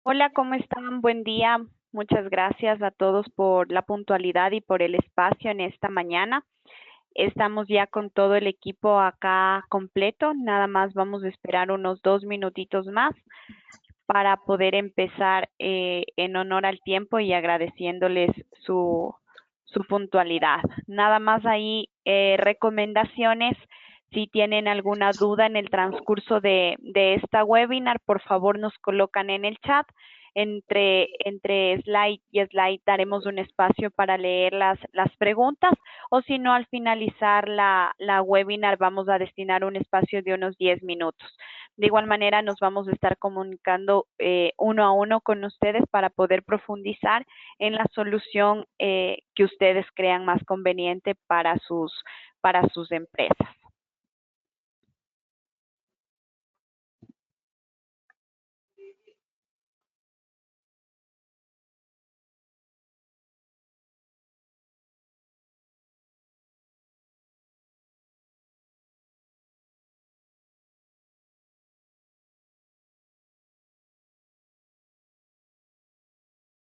Hola, ¿cómo están? Buen día. Muchas gracias a todos por la puntualidad y por el espacio en esta mañana. Estamos ya con todo el equipo acá completo. Nada más vamos a esperar unos 2 minutitos más para poder empezar en honor al tiempo y agradeciéndoles su puntualidad. Nada más ahí recomendaciones. Si tienen alguna duda en el transcurso de esta webinar, por favor nos colocan en el chat. Entre slide y slide daremos un espacio para leer las preguntas o si no, al finalizar la webinar vamos a destinar un espacio de unos 10 minutos. De igual manera, nos vamos a estar comunicando uno a uno con ustedes para poder profundizar en la solución que ustedes crean más conveniente para sus empresas.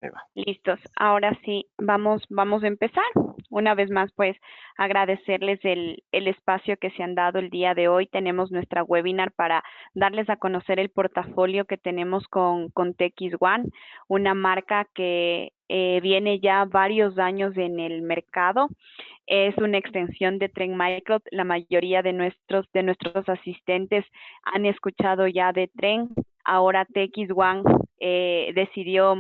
Ahí va. Listos. Ahora sí, vamos a empezar. Una vez más, pues, agradecerles el espacio que se han dado el día de hoy. Tenemos nuestra webinar para darles a conocer el portafolio que tenemos con TX1, una marca que viene ya varios años en el mercado. Es una extensión de Trend Micro. La mayoría de nuestros asistentes han escuchado ya de Trend. Ahora TX1 decidió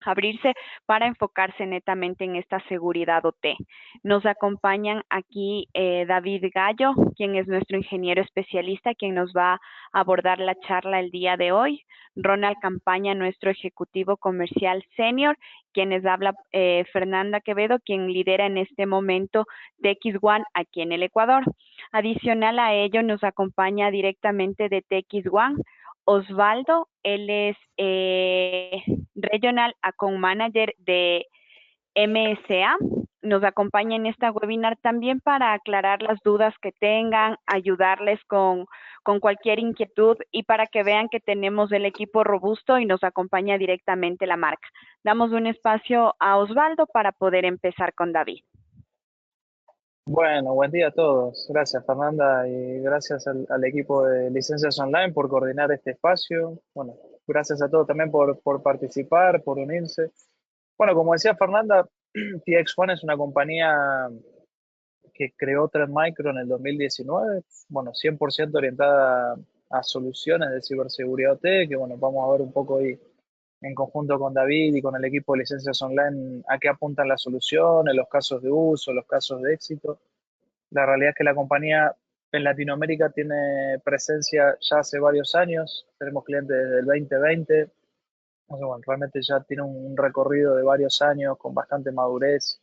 abrirse para enfocarse netamente en esta seguridad OT. Nos acompañan aquí David Gallo, quien es nuestro ingeniero especialista, quien nos va a abordar la charla el día de hoy. Ronald Campaña, nuestro ejecutivo comercial senior, quienes habla Fernanda Quevedo, quien lidera en este momento TX1 aquí en el Ecuador. Adicional a ello, nos acompaña directamente de TX1 Osvaldo, él es Regional Account Manager de MSA. Nos acompaña en esta webinar también para aclarar las dudas que tengan, ayudarles con cualquier inquietud y para que vean que tenemos el equipo robusto y nos acompaña directamente la marca. Damos un espacio a Osvaldo para poder empezar con David. Bueno, buen día a todos. Gracias, Fernanda, y gracias al equipo de Licencias Online por coordinar este espacio. Bueno, gracias a todos también por participar, por unirse. Bueno, como decía Fernanda, TX1 es una compañía que creó Trend Micro en el 2019. Bueno, 100% orientada a soluciones de ciberseguridad OT, que bueno, vamos a ver un poco hoy en conjunto con David y con el equipo de Licencias Online a qué apuntan las soluciones, los casos de uso, los casos de éxito. La realidad es que la compañía en Latinoamérica tiene presencia ya hace varios años. Tenemos clientes desde el 2020. O sea, bueno, realmente ya tiene un recorrido de varios años con bastante madurez.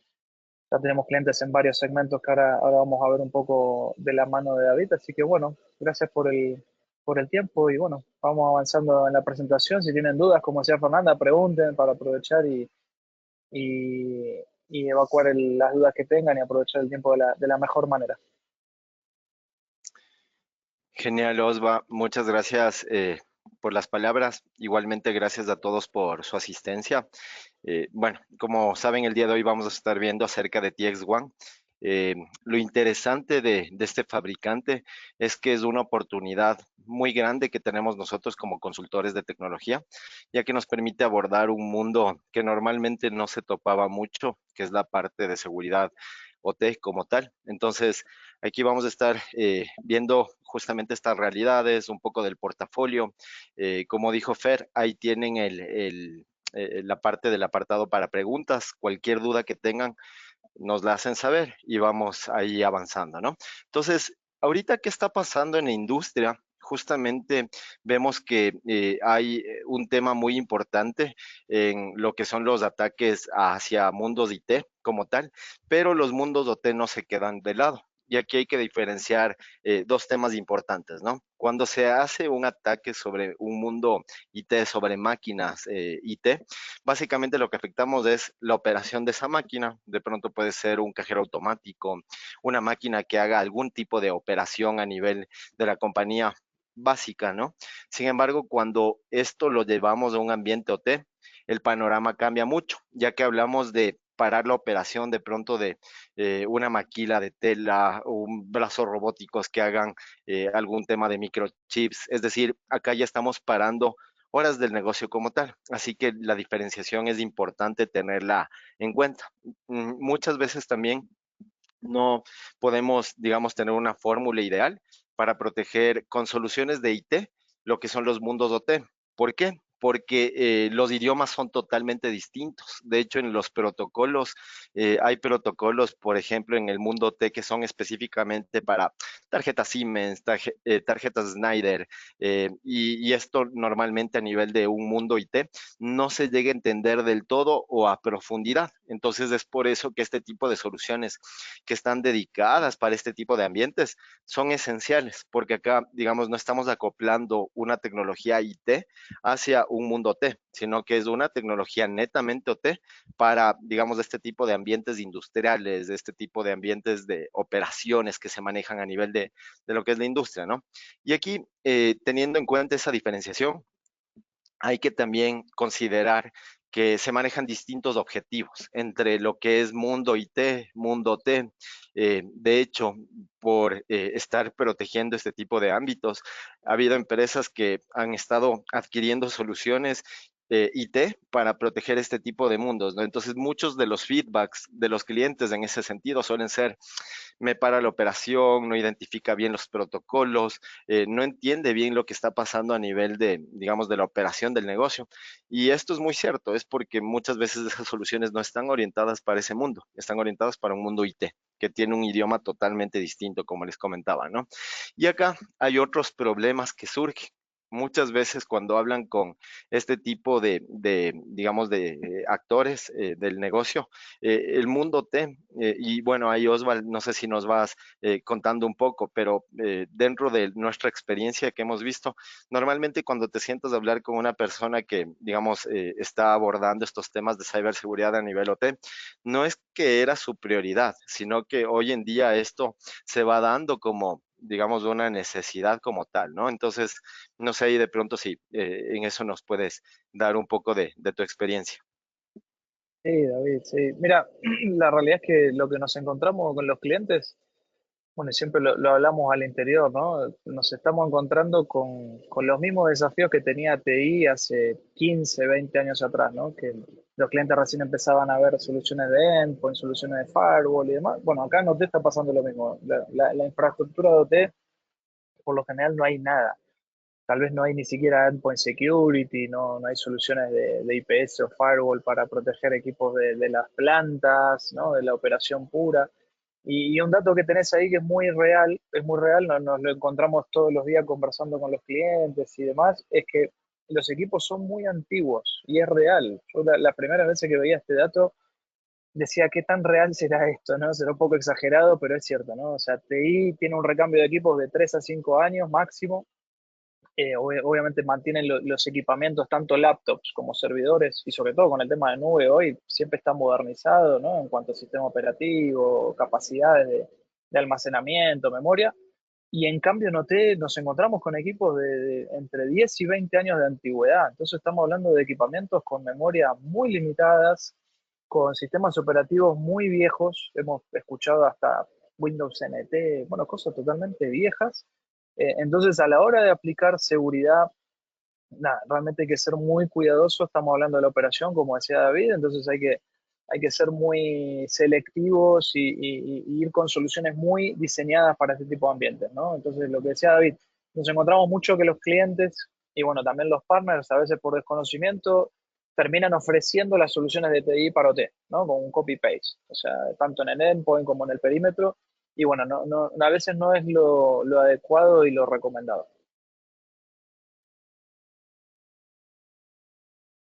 Ya tenemos clientes en varios segmentos que ahora vamos a ver un poco de la mano de David. Así que bueno, gracias por el tiempo y bueno, vamos avanzando en la presentación. Si tienen dudas, como decía Fernanda, pregunten para aprovechar y, y evacuar las dudas que tengan y aprovechar el tiempo de la mejor manera. Genial, Osva. Muchas gracias por las palabras. Igualmente, gracias a todos por su asistencia. Bueno, como saben, el día de hoy vamos a estar viendo acerca de TX1. Lo interesante de este fabricante es que es una oportunidad muy grande que tenemos nosotros como consultores de tecnología, ya que nos permite abordar un mundo que normalmente no se topaba mucho, que es la parte de seguridad OT como tal. Entonces, aquí vamos a estar viendo justamente estas realidades, un poco del portafolio. Como dijo Fer, ahí tienen la parte del apartado para preguntas. Cualquier duda que tengan, nos la hacen saber y vamos ahí avanzando, ¿no? Entonces, ahorita, ¿qué está pasando en la industria? Justamente vemos que hay un tema muy importante en lo que son los ataques hacia mundos IT como tal, pero los mundos OT no se quedan de lado. Y aquí hay que diferenciar dos temas importantes, ¿no? Cuando se hace un ataque sobre un mundo IT, sobre máquinas IT, básicamente lo que afectamos es la operación de esa máquina. De pronto puede ser un cajero automático, una máquina que haga algún tipo de operación a nivel de la compañía básica, ¿no? Sin embargo, cuando esto lo llevamos a un ambiente OT, el panorama cambia mucho, ya que hablamos de parar la operación de pronto de una maquila de tela o un brazo robóticos que hagan algún tema de microchips. Es decir, acá ya estamos parando horas del negocio como tal. Así que la diferenciación es importante tenerla en cuenta. Muchas veces también no podemos, digamos, tener una fórmula ideal para proteger con soluciones de IT lo que son los mundos OT. ¿Por qué? Porque los idiomas son totalmente distintos. De hecho, en los protocolos, hay protocolos, por ejemplo, en el mundo OT que son específicamente para tarjetas Siemens, tarjetas Schneider, y esto normalmente a nivel de un mundo IT no se llega a entender del todo o a profundidad. Entonces es por eso que este tipo de soluciones que están dedicadas para este tipo de ambientes son esenciales, porque acá, digamos, no estamos acoplando una tecnología IT hacia un mundo OT, sino que es una tecnología netamente OT para, digamos, este tipo de ambientes industriales, de este tipo de ambientes de operaciones que se manejan a nivel de lo que es la industria, ¿no? Y aquí, teniendo en cuenta esa diferenciación, hay que también considerar que se manejan distintos objetivos entre lo que es mundo IT, mundo T. De hecho, por estar protegiendo este tipo de ámbitos, ha habido empresas que han estado adquiriendo soluciones IT para proteger este tipo de mundos, ¿no? Entonces, muchos de los feedbacks de los clientes en ese sentido suelen ser me para la operación, no identifica bien los protocolos, no entiende bien lo que está pasando a nivel de, digamos, de la operación del negocio. Y esto es muy cierto, es porque muchas veces esas soluciones no están orientadas para ese mundo, están orientadas para un mundo IT, que tiene un idioma totalmente distinto, como les comentaba, ¿no? Y acá hay otros problemas que surgen. Muchas veces cuando hablan con este tipo digamos, de actores del negocio, el mundo T, y bueno, ahí Osval, no sé si nos vas contando un poco, pero dentro de nuestra experiencia que hemos visto, normalmente cuando te sientas a hablar con una persona que, digamos, está abordando estos temas de ciberseguridad a nivel OT, no es que era su prioridad, sino que hoy en día esto se va dando como digamos, una necesidad como tal, ¿no? Entonces, no sé, ahí de pronto si en eso nos puedes dar un poco de tu experiencia. Sí, David, sí. Mira, la realidad es que lo que nos encontramos con los clientes, bueno, y siempre lo hablamos al interior, ¿no? Nos estamos encontrando con los mismos desafíos que tenía TI hace 15, 20 años atrás, ¿no? Que los clientes recién empezaban a ver soluciones de endpoint, soluciones de firewall y demás. Bueno, acá en OT está pasando lo mismo. La infraestructura de OT, por lo general, no hay nada. Tal vez no hay ni siquiera endpoint security, no hay soluciones de IPS o firewall para proteger equipos de las plantas, ¿no? De la operación pura. Y un dato que tenés ahí que es muy real, nos lo encontramos todos los días conversando con los clientes y demás, es que los equipos son muy antiguos y es real. Yo la primera vez que veía este dato decía, ¿qué tan real será esto? ¿No? Será un poco exagerado, pero es cierto, ¿no? O sea, TI tiene un recambio de equipos de 3 a 5 años máximo. Obviamente mantienen los equipamientos, tanto laptops como servidores, y sobre todo con el tema de nube hoy, siempre está modernizado, ¿no? En cuanto a sistema operativo, capacidades de almacenamiento, memoria. Y en cambio nos encontramos con equipos de entre 10 y 20 años de antigüedad. Entonces estamos hablando de equipamientos con memoria muy limitadas, con sistemas operativos muy viejos. Hemos escuchado hasta Windows NT, bueno, cosas totalmente viejas. Entonces, a la hora de aplicar seguridad, nada, realmente hay que ser muy cuidadoso. Estamos hablando de la operación, como decía David, entonces hay que ser muy selectivos y ir con soluciones muy diseñadas para este tipo de ambientes, ¿no? Entonces, lo que decía David, nos encontramos mucho que los clientes y bueno, también los partners, a veces por desconocimiento, terminan ofreciendo las soluciones de TI para OT, ¿no? Con un copy-paste, o sea, tanto en el endpoint como en el perímetro. Y bueno, a veces no es lo adecuado y lo recomendado.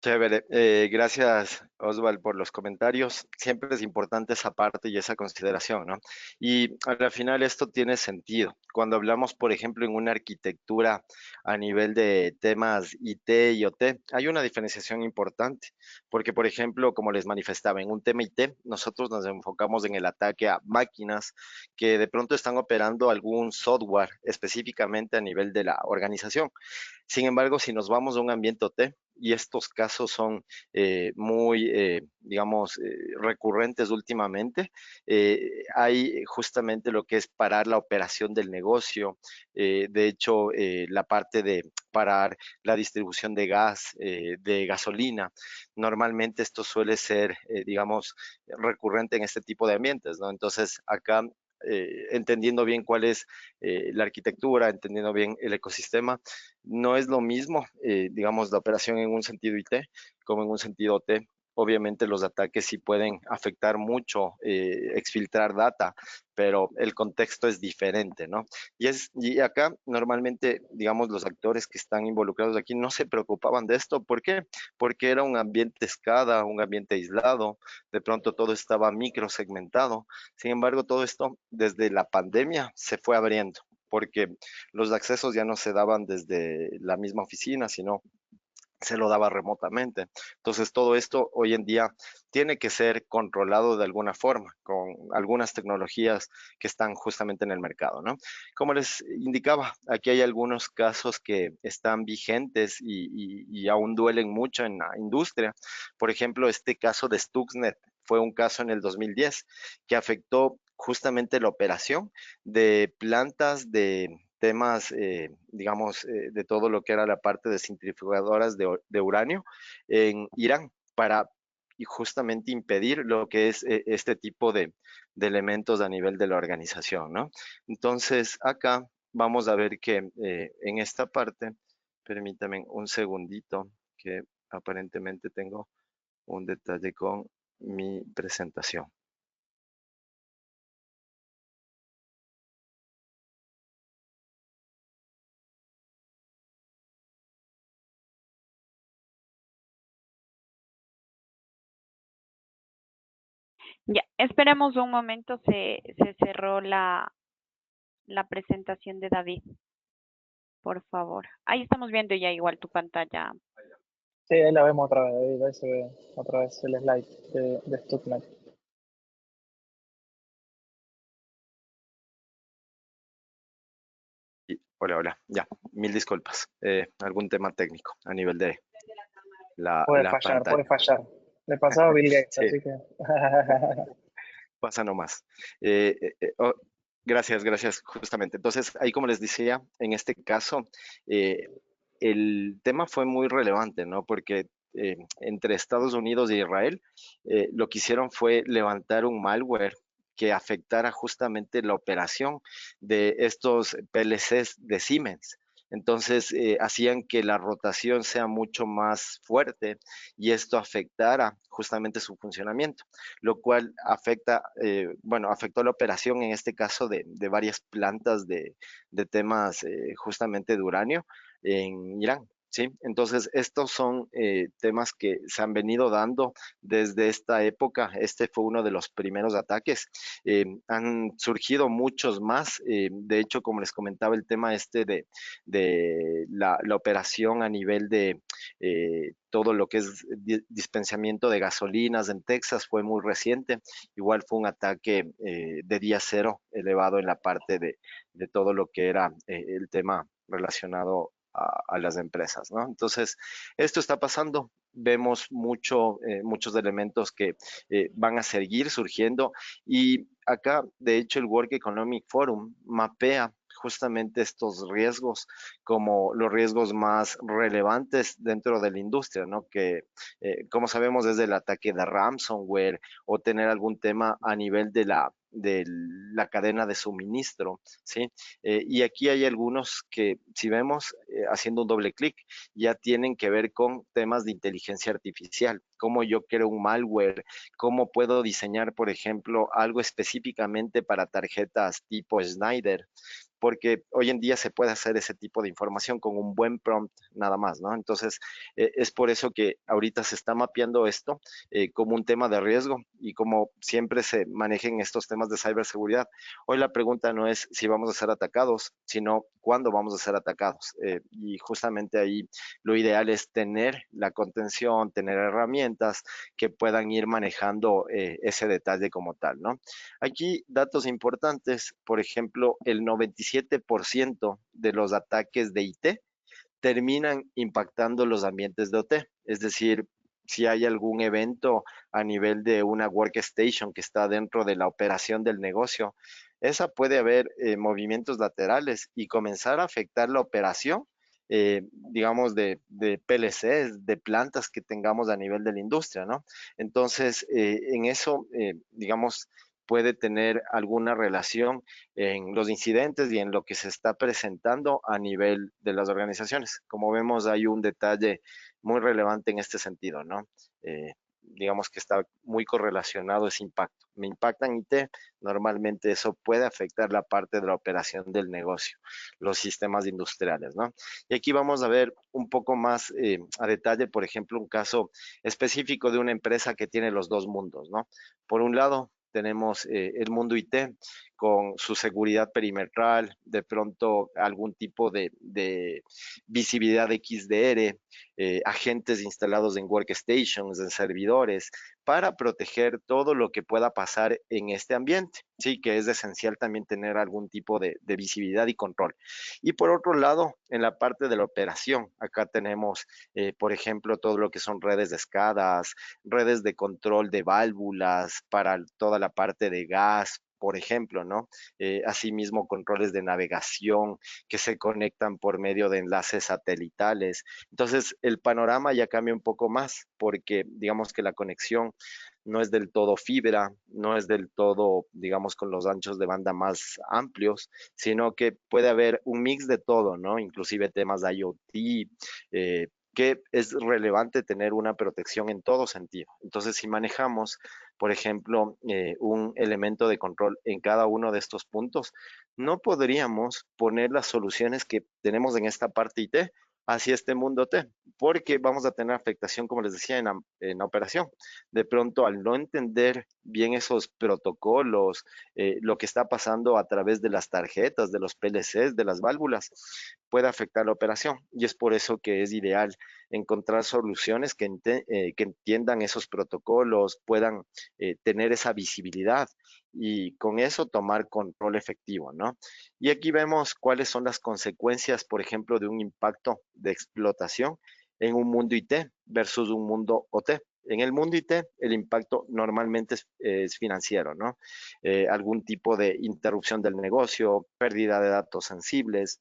Chévere. Gracias, Oswald, por los comentarios. Siempre es importante esa parte y esa consideración, ¿no? Y al final esto tiene sentido. Cuando hablamos, por ejemplo, en una arquitectura a nivel de temas IT y OT, hay una diferenciación importante, porque, por ejemplo, como les manifestaba, en un tema IT, nosotros nos enfocamos en el ataque a máquinas que de pronto están operando algún software específicamente a nivel de la organización. Sin embargo, si nos vamos a un ambiente OT, y estos casos son muy, digamos, recurrentes últimamente, hay justamente lo que es parar la operación del negocio, de hecho, la parte de parar la distribución de gas, de gasolina. Normalmente esto suele ser, digamos, recurrente en este tipo de ambientes, ¿no? Entonces, acá, entendiendo bien cuál es la arquitectura, entendiendo bien el ecosistema, no es lo mismo, digamos, la operación en un sentido IT como en un sentido OT. Obviamente los ataques sí pueden afectar mucho, exfiltrar data, pero el contexto es diferente, ¿no? Y acá normalmente, digamos, los actores que están involucrados aquí no se preocupaban de esto. ¿Por qué? Porque era un ambiente SCADA, un ambiente aislado, de pronto todo estaba microsegmentado. Sin embargo, todo esto desde la pandemia se fue abriendo, porque los accesos ya no se daban desde la misma oficina, sino se lo daba remotamente. Entonces, todo esto hoy en día tiene que ser controlado de alguna forma, con algunas tecnologías que están justamente en el mercado, ¿no? Como les indicaba, aquí hay algunos casos que están vigentes y aún duelen mucho en la industria. Por ejemplo, este caso de Stuxnet fue un caso en el 2010 que afectó justamente la operación de plantas de temas, digamos, de todo lo que era la parte de centrifugadoras de uranio en Irán para y justamente impedir lo que es este tipo de elementos a nivel de la organización, ¿no? Entonces, acá vamos a ver que en esta parte, permítame un segundito, que aparentemente tengo un detalle con mi presentación. Ya, esperemos un momento, se cerró la presentación de David, por favor. Ahí estamos viendo ya igual tu pantalla. Sí, ahí la vemos otra vez, ahí se ve otra vez el slide de Stuxnet. Hola, hola, ya, mil disculpas. Algún tema técnico a nivel de Puede la fallar, puede pantalla. fallar. Le pasaba a Bill Gates, Sí, así que. pasa nomás. Oh, gracias, gracias, justamente. Entonces, ahí como les decía, en este caso, eh, el tema fue muy relevante, ¿no? Porque entre Estados Unidos e Israel, lo que hicieron fue levantar un malware que afectara justamente la operación de estos PLCs de Siemens. Entonces, hacían que la rotación sea mucho más fuerte y esto afectara justamente su funcionamiento, lo cual afecta, bueno, afectó la operación en este caso de varias plantas de temas justamente de uranio en Irán. ¿Sí? Entonces, estos son temas que se han venido dando desde esta época. Este fue uno de los primeros ataques. Han surgido muchos más. De hecho, como les comentaba, el tema este de la operación a nivel de todo lo que es dispensamiento de gasolinas en Texas fue muy reciente. Igual fue un ataque de día cero elevado en la parte de todo lo que era el tema relacionado a las empresas, ¿no? Entonces, esto está pasando. Vemos muchos elementos que van a seguir surgiendo y acá, de hecho, el World Economic Forum mapea justamente estos riesgos como los riesgos más relevantes dentro de la industria, ¿no? Que, como sabemos, desde el ataque de ransomware o tener algún tema a nivel de la cadena de suministro, ¿sí? Y aquí hay algunos que, si vemos, haciendo un doble clic, ya tienen que ver con temas de inteligencia artificial, cómo yo creo un malware, cómo puedo diseñar, por ejemplo, algo específicamente para tarjetas tipo Schneider, porque hoy en día se puede hacer ese tipo de información con un buen prompt nada más, ¿no? Entonces, es por eso que ahorita se está mapeando esto como un tema de riesgo y como siempre se manejen estos temas de ciberseguridad. Hoy la pregunta no es si vamos a ser atacados, sino cuándo vamos a ser atacados. Y justamente ahí lo ideal es tener la contención, tener herramientas que puedan ir manejando ese detalle como tal, ¿no? Aquí datos importantes, por ejemplo, el 97% de los ataques de IT terminan impactando los ambientes de OT. Es decir, si hay algún evento a nivel de una workstation que está dentro de la operación del negocio, esa puede haber movimientos laterales y comenzar a afectar la operación, digamos, de PLCs, de plantas que tengamos a nivel de la industria, ¿no? Entonces, en eso, digamos, puede tener alguna relación en los incidentes y en lo que se está presentando a nivel de las organizaciones. Como vemos, hay un detalle muy relevante en este sentido, ¿no? Digamos que está muy correlacionado ese impacto. Me impactan IT, normalmente eso puede afectar la parte de la operación del negocio, los sistemas industriales, ¿no? Y aquí vamos a ver un poco más a detalle, por ejemplo, un caso específico de una empresa que tiene los dos mundos, ¿no? Por un lado, tenemos el mundo IT con su seguridad perimetral, de pronto algún tipo de visibilidad XDR, agentes instalados en workstations, en servidores, para proteger todo lo que pueda pasar en este ambiente. Sí, que es esencial también tener algún tipo de visibilidad y control. Y por otro lado, en la parte de la operación, acá tenemos, por ejemplo, todo lo que son redes de escadas, redes de control de válvulas para toda la parte de gas, por ejemplo, ¿no? Asimismo, controles de navegación que se conectan por medio de enlaces satelitales. Entonces, el panorama ya cambia un poco más porque digamos que la conexión no es del todo fibra, no es del todo, digamos, con los anchos de banda más amplios, sino que puede haber un mix de todo, ¿no? Inclusive temas de IoT, que es relevante tener una protección en todo sentido. Entonces, si manejamos, por ejemplo, un elemento de control en cada uno de estos puntos, no podríamos poner las soluciones que tenemos en esta parte IT hacia este mundo T, porque vamos a tener afectación, como les decía, en la operación. De pronto, al no entender bien esos protocolos, lo que está pasando a través de las tarjetas, de los PLCs, de las válvulas, puede afectar la operación. Y es por eso que es ideal encontrar soluciones que entiendan esos protocolos, puedan tener esa visibilidad y con eso tomar control efectivo, ¿no? Y aquí vemos cuáles son las consecuencias, por ejemplo, de un impacto de explotación en un mundo IT versus un mundo OT. En el mundo IT, el impacto normalmente es financiero, ¿no? Algún tipo de interrupción del negocio, pérdida de datos sensibles,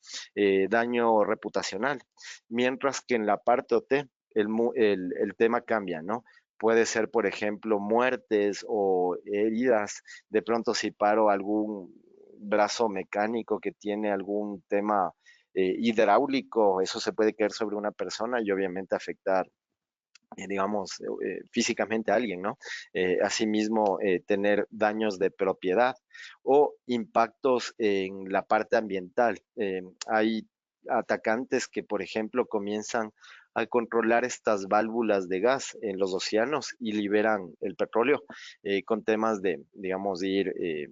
daño reputacional. Mientras que en la parte OT, el tema cambia, ¿no? Puede ser, por ejemplo, muertes o heridas. De pronto, si paro algún brazo mecánico que tiene algún tema hidráulico, eso se puede caer sobre una persona y obviamente afectar digamos, físicamente a alguien, ¿no? Asimismo, tener daños de propiedad o impactos en la parte ambiental. Hay atacantes que, por ejemplo, comienzan a controlar estas válvulas de gas en los océanos y liberan el petróleo con temas de, digamos, ir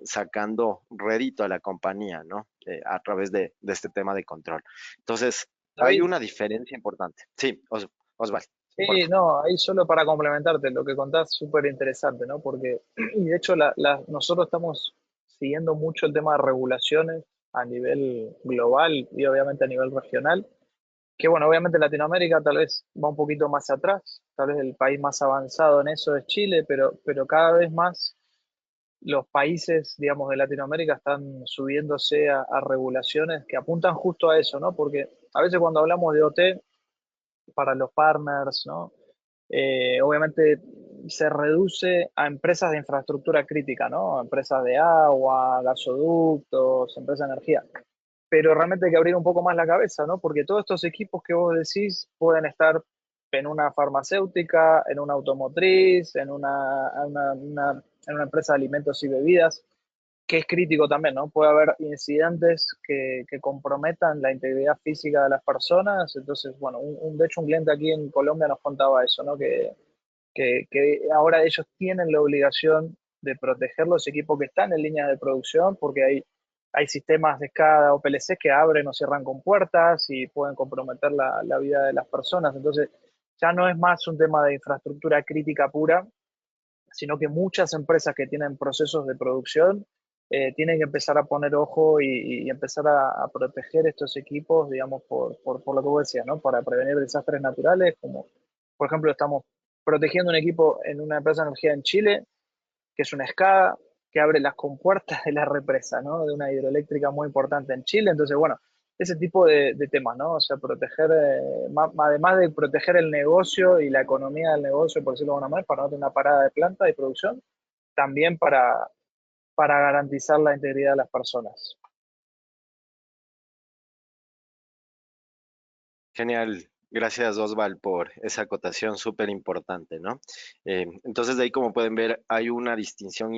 sacando rédito a la compañía, ¿no? A través de este tema de control. Entonces, hay David, una diferencia importante. Sí, Osvaldo. sí, no, ahí solo para complementarte lo que contás, súper interesante, ¿no? Porque, y de hecho, nosotros estamos siguiendo mucho el tema de regulaciones a nivel global y obviamente a nivel regional, que bueno, obviamente Latinoamérica tal vez va un poquito más atrás, tal vez el país más avanzado en eso es Chile, pero cada vez más los países, digamos, de Latinoamérica están subiéndose a regulaciones que apuntan justo a eso, ¿no? Porque a veces cuando hablamos de OT, para los partners, ¿no? Obviamente se reduce a empresas de infraestructura crítica, ¿no? Empresas de agua, gasoductos, empresas de energía. Pero realmente hay que abrir un poco más la cabeza, ¿no? Porque todos estos equipos que vos decís pueden estar en una farmacéutica, en una automotriz, en una empresa de alimentos y bebidas, que es crítico también, ¿no? Puede haber incidentes que comprometan la integridad física de las personas. Entonces, bueno, de hecho un cliente aquí en Colombia nos contaba eso, ¿no? Que ahora ellos tienen la obligación de proteger los equipos que están en líneas de producción porque hay sistemas de SCADA o PLC que abren o cierran con puertas y pueden comprometer la vida de las personas. Entonces, ya no es más un tema de infraestructura crítica pura, sino que muchas empresas que tienen procesos de producción tienen que empezar a poner ojo y empezar a proteger estos equipos, digamos, por lo que vos decías, ¿no? Para prevenir desastres naturales, como por ejemplo estamos protegiendo un equipo en una empresa de energía en Chile, que es una SCADA, que abre las compuertas de la represa, ¿no? De una hidroeléctrica muy importante en Chile. Entonces, bueno, ese tipo de temas, ¿no? O sea, proteger, además de proteger el negocio y la economía del negocio, por decirlo de alguna manera, para no tener una parada de planta y producción, también para garantizar la integridad de las personas. Genial. Gracias, Osval, por esa acotación súper importante, ¿no? Entonces, de ahí, como pueden ver, hay una distinción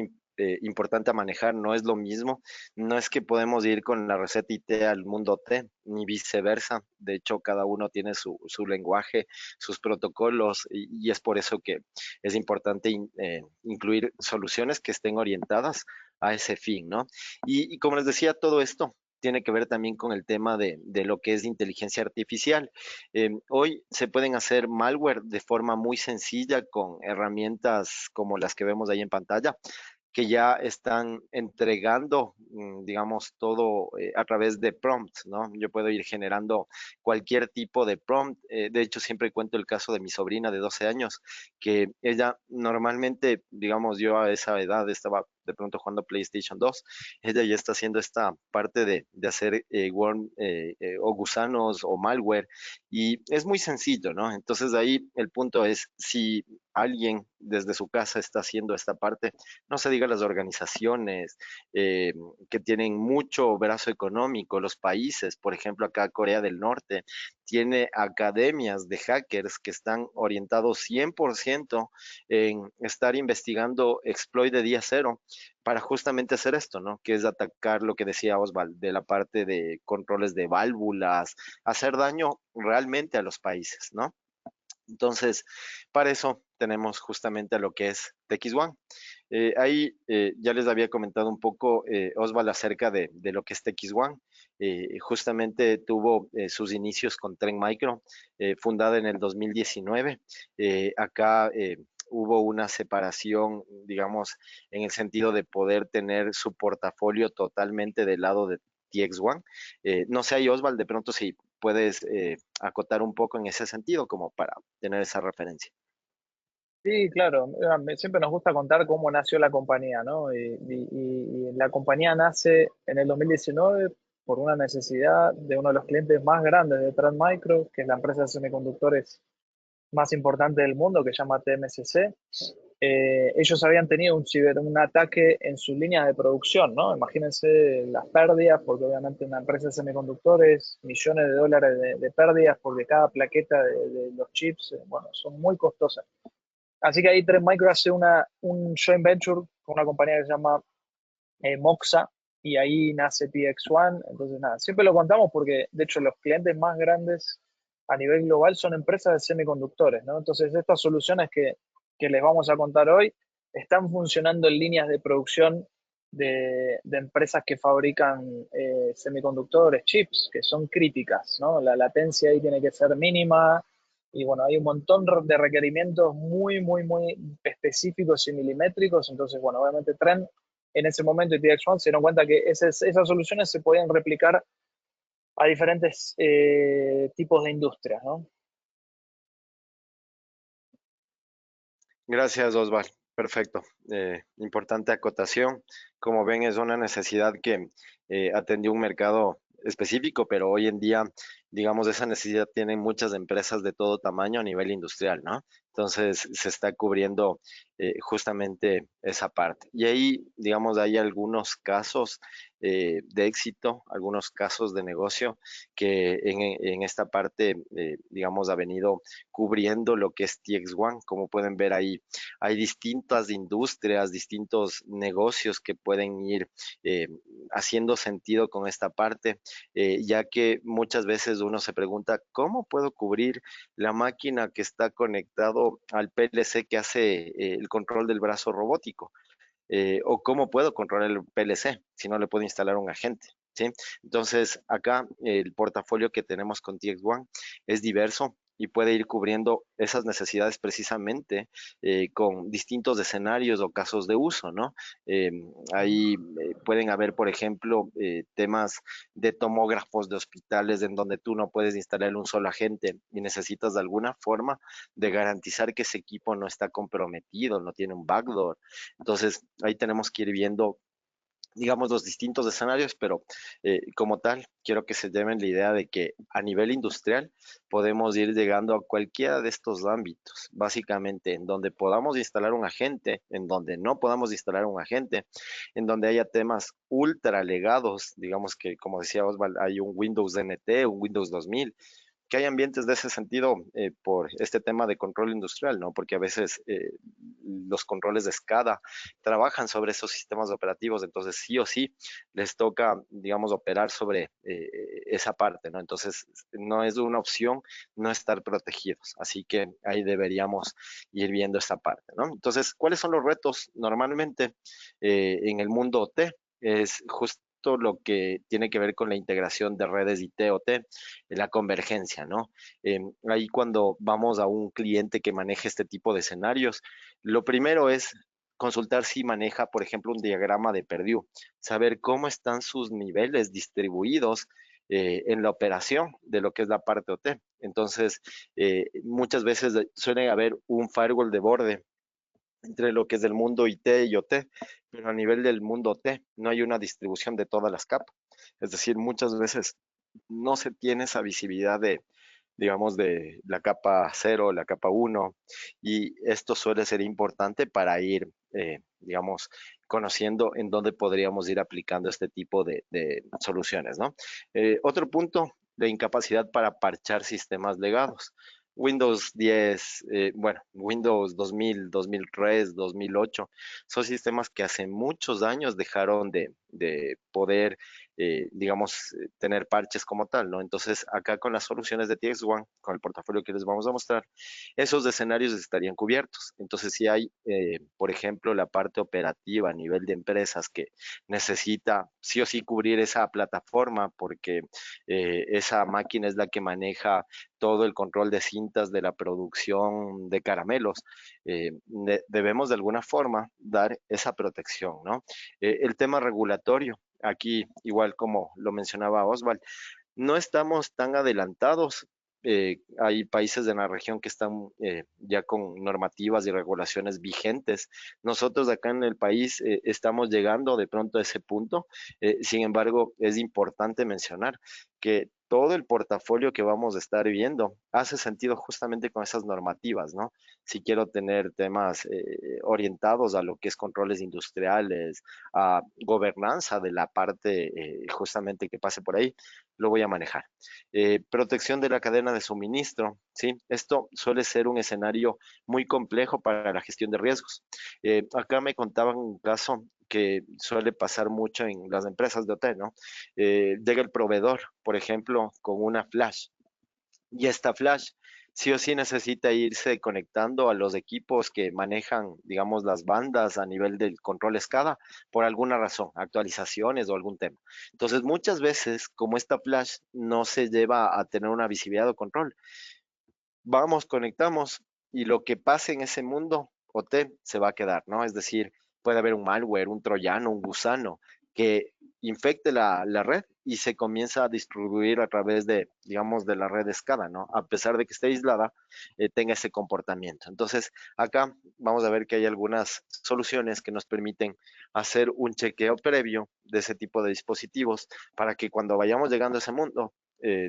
importante a manejar. No es lo mismo. No es que podemos ir con la receta IT al mundo T, ni viceversa. De hecho, cada uno tiene su lenguaje, sus protocolos, y es por eso que es importante incluir soluciones que estén orientadas a ese fin, ¿no? Y como les decía, todo esto tiene que ver también con el tema de lo que es inteligencia artificial. Hoy se pueden hacer malware de forma muy sencilla con herramientas como las que vemos ahí en pantalla, que ya están entregando, digamos, todo a través de prompts, ¿no? Yo puedo ir generando cualquier tipo de prompt. De hecho, siempre cuento el caso de mi sobrina de 12 años, que ella normalmente, digamos, yo a esa edad estaba de pronto jugando PlayStation 2, ella ya está haciendo esta parte de hacer worm o gusanos o malware, y es muy sencillo, ¿no? Entonces ahí el punto es, si alguien desde su casa está haciendo esta parte, no se diga las organizaciones eh, que tienen mucho brazo económico, los países, por ejemplo, acá Corea del Norte, tiene academias de hackers que están orientados 100% en estar investigando exploit de día cero para justamente hacer esto, ¿no? Que es atacar lo que decía Osval, de la parte de controles de válvulas, hacer daño realmente a los países, ¿no? Entonces, para eso tenemos justamente a lo que es TX1. Ahí ya les había comentado un poco, Osval, acerca de lo que es TX1. Justamente tuvo sus inicios con Trend Micro, fundada en el 2019. Acá hubo una separación, digamos, en el sentido de poder tener su portafolio totalmente del lado de TX1. No sé ahí, Osval, de pronto si puedes acotar un poco en ese sentido, como para tener esa referencia. Sí, claro. Siempre nos gusta contar cómo nació la compañía, ¿no? Y la compañía nace en el 2019 por una necesidad de uno de los clientes más grandes de Trend Micro, que es la empresa de semiconductores más importante del mundo, que se llama TMCC. Ellos habían tenido un ataque en su línea de producción, ¿no? Imagínense las pérdidas, porque obviamente una empresa de semiconductores, millones de dólares de pérdidas, porque cada plaqueta de los chips, bueno, son muy costosas. Así que ahí Trend Micro hace un joint venture con una compañía que se llama Moxa, y ahí nace TX1. Entonces, nada, siempre lo contamos porque, de hecho, los clientes más grandes a nivel global son empresas de semiconductores, ¿no? Entonces, estas soluciones que les vamos a contar hoy están funcionando en líneas de producción de empresas que fabrican semiconductores, chips, que son críticas, ¿no? La latencia ahí tiene que ser mínima, y bueno, hay un montón de requerimientos muy, muy, muy específicos y milimétricos. Entonces, bueno, obviamente Trend en ese momento y TX1 se dieron cuenta que esas soluciones se podían replicar a diferentes tipos de industrias, ¿no? Gracias, Osval. Perfecto. Importante acotación. Como ven, es una necesidad que atendió un mercado específico, pero hoy en día digamos, esa necesidad tienen muchas empresas de todo tamaño a nivel industrial, ¿no? Entonces se está cubriendo justamente esa parte. Y ahí, digamos, hay algunos casos de éxito, algunos casos de negocio que en esta parte, digamos, ha venido cubriendo lo que es TX1. Como pueden ver ahí, hay distintas industrias, distintos negocios que pueden ir eh, haciendo sentido con esta parte, ya que muchas veces uno se pregunta, ¿cómo puedo cubrir la máquina que está conectado al PLC que hace el control del brazo robótico? O cómo puedo controlar el PLC si no le puedo instalar un agente, ¿sí? Entonces, acá el portafolio que tenemos con TX1 es diverso y puede ir cubriendo esas necesidades precisamente con distintos escenarios o casos de uso, ¿no? Eh, Ahí pueden haber, por ejemplo, temas de tomógrafos de hospitales en donde tú no puedes instalar un solo agente y necesitas de alguna forma de garantizar que ese equipo no está comprometido, no tiene un backdoor. Entonces, ahí tenemos que ir viendo, digamos, los distintos escenarios, pero como tal, quiero que se lleven la idea de que a nivel industrial podemos ir llegando a cualquiera de estos ámbitos, básicamente en donde podamos instalar un agente, en donde no podamos instalar un agente, en donde haya temas ultra legados, digamos que, como decía Osvaldo, hay un Windows NT, un Windows 2000, que hay ambientes de ese sentido por este tema de control industrial, ¿no? Porque a veces los controles de SCADA trabajan sobre esos sistemas operativos, entonces sí o sí les toca, digamos, operar sobre esa parte, ¿no? Entonces no es una opción no estar protegidos, así que ahí deberíamos ir viendo esta parte, ¿no? Entonces, ¿cuáles son los retos normalmente en el mundo OT? Es justo lo que tiene que ver con la integración de redes IT-OT, la convergencia, ¿no? Ahí cuando vamos a un cliente que maneje este tipo de escenarios, lo primero es consultar si maneja, por ejemplo, un diagrama de Purdue, saber cómo están sus niveles distribuidos en la operación de lo que es la parte OT. Entonces, muchas veces suele haber un firewall de borde entre lo que es el mundo IT y OT, pero a nivel del mundo OT no hay una distribución de todas las capas. Es decir, muchas veces no se tiene esa visibilidad de, digamos, de la capa 0, la capa 1, y esto suele ser importante para ir, digamos, conociendo en dónde podríamos ir aplicando este tipo de soluciones, ¿no? Otro punto, de incapacidad para parchar sistemas legados. Windows 10, bueno, Windows 2000, 2003, 2008, son sistemas que hace muchos años dejaron de poder, digamos, tener parches como tal, ¿no? Entonces, acá con las soluciones de TX1, con el portafolio que les vamos a mostrar, esos escenarios estarían cubiertos. Entonces, si hay, por ejemplo, la parte operativa a nivel de empresas que necesita sí o sí cubrir esa plataforma porque esa máquina es la que maneja todo el control de cintas de la producción de caramelos, debemos de alguna forma dar esa protección, ¿no? El tema regulatorio, aquí, igual como lo mencionaba Oswald, no estamos tan adelantados. Hay países de la región que están ya con normativas y regulaciones vigentes. Nosotros acá en el país estamos llegando de pronto a ese punto. Sin embargo, es importante mencionar que todo el portafolio que vamos a estar viendo hace sentido justamente con esas normativas, ¿no? Si quiero tener temas orientados a lo que es controles industriales, a gobernanza de la parte justamente que pase por ahí, lo voy a manejar. Protección de la cadena de suministro, ¿sí? Esto suele ser un escenario muy complejo para la gestión de riesgos. Acá me contaban un caso que suele pasar mucho en las empresas de hotel, ¿no? Llega el proveedor, por ejemplo, con una flash y esta flash sí o sí necesita irse conectando a los equipos que manejan, digamos, las bandas a nivel del control SCADA por alguna razón, actualizaciones o algún tema. Entonces, muchas veces, como esta flash no se lleva a tener una visibilidad o control, vamos, conectamos y lo que pase en ese mundo OT se va a quedar, ¿no? Es decir, puede haber un malware, un troyano, un gusano que infecte la red y se comienza a distribuir a través de, digamos, de la red SCADA, ¿no? A pesar de que esté aislada, tenga ese comportamiento. Entonces, acá vamos a ver que hay algunas soluciones que nos permiten hacer un chequeo previo de ese tipo de dispositivos para que cuando vayamos llegando a ese mundo,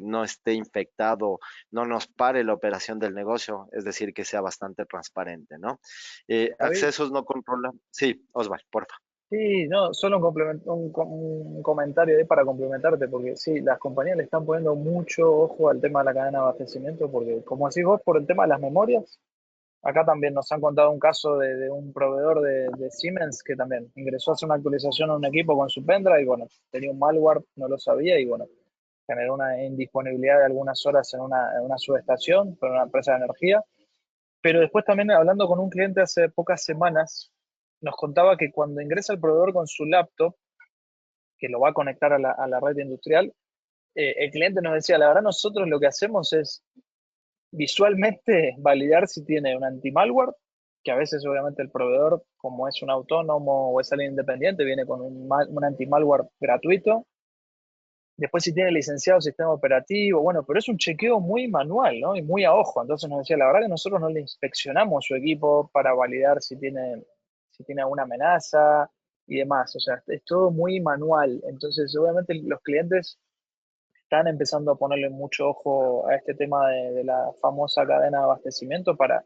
no esté infectado, no nos pare la operación del negocio, es decir, que sea bastante transparente, ¿no? David, Accesos no controla. Sí, Osvaldo, porfa. sí, no, solo un comentario ahí para complementarte, porque sí, las compañías le están poniendo mucho ojo al tema de la cadena de abastecimiento, porque como decís vos, por el tema de las memorias, acá también nos han contado un caso de un proveedor de Siemens que también ingresó a hacer una actualización a un equipo con su pendrive y bueno, tenía un malware, no lo sabía y bueno, generó una indisponibilidad de algunas horas en una subestación para una empresa de energía. Pero después también hablando con un cliente hace pocas semanas, nos contaba que cuando ingresa el proveedor con su laptop, que lo va a conectar a a la red industrial, el cliente nos decía, la verdad nosotros lo que hacemos es visualmente validar si tiene un anti-malware, que a veces obviamente el proveedor, como es un autónomo o es alguien independiente, viene con un anti-malware gratuito. Después si tiene licenciado sistema operativo, bueno, pero es un chequeo muy manual, ¿no? Y muy a ojo. Entonces nos decía, la verdad que nosotros no le inspeccionamos su equipo para validar si tiene alguna amenaza y demás. O sea, es todo muy manual. Entonces, obviamente los clientes están empezando a ponerle mucho ojo a este tema de la famosa cadena de abastecimiento para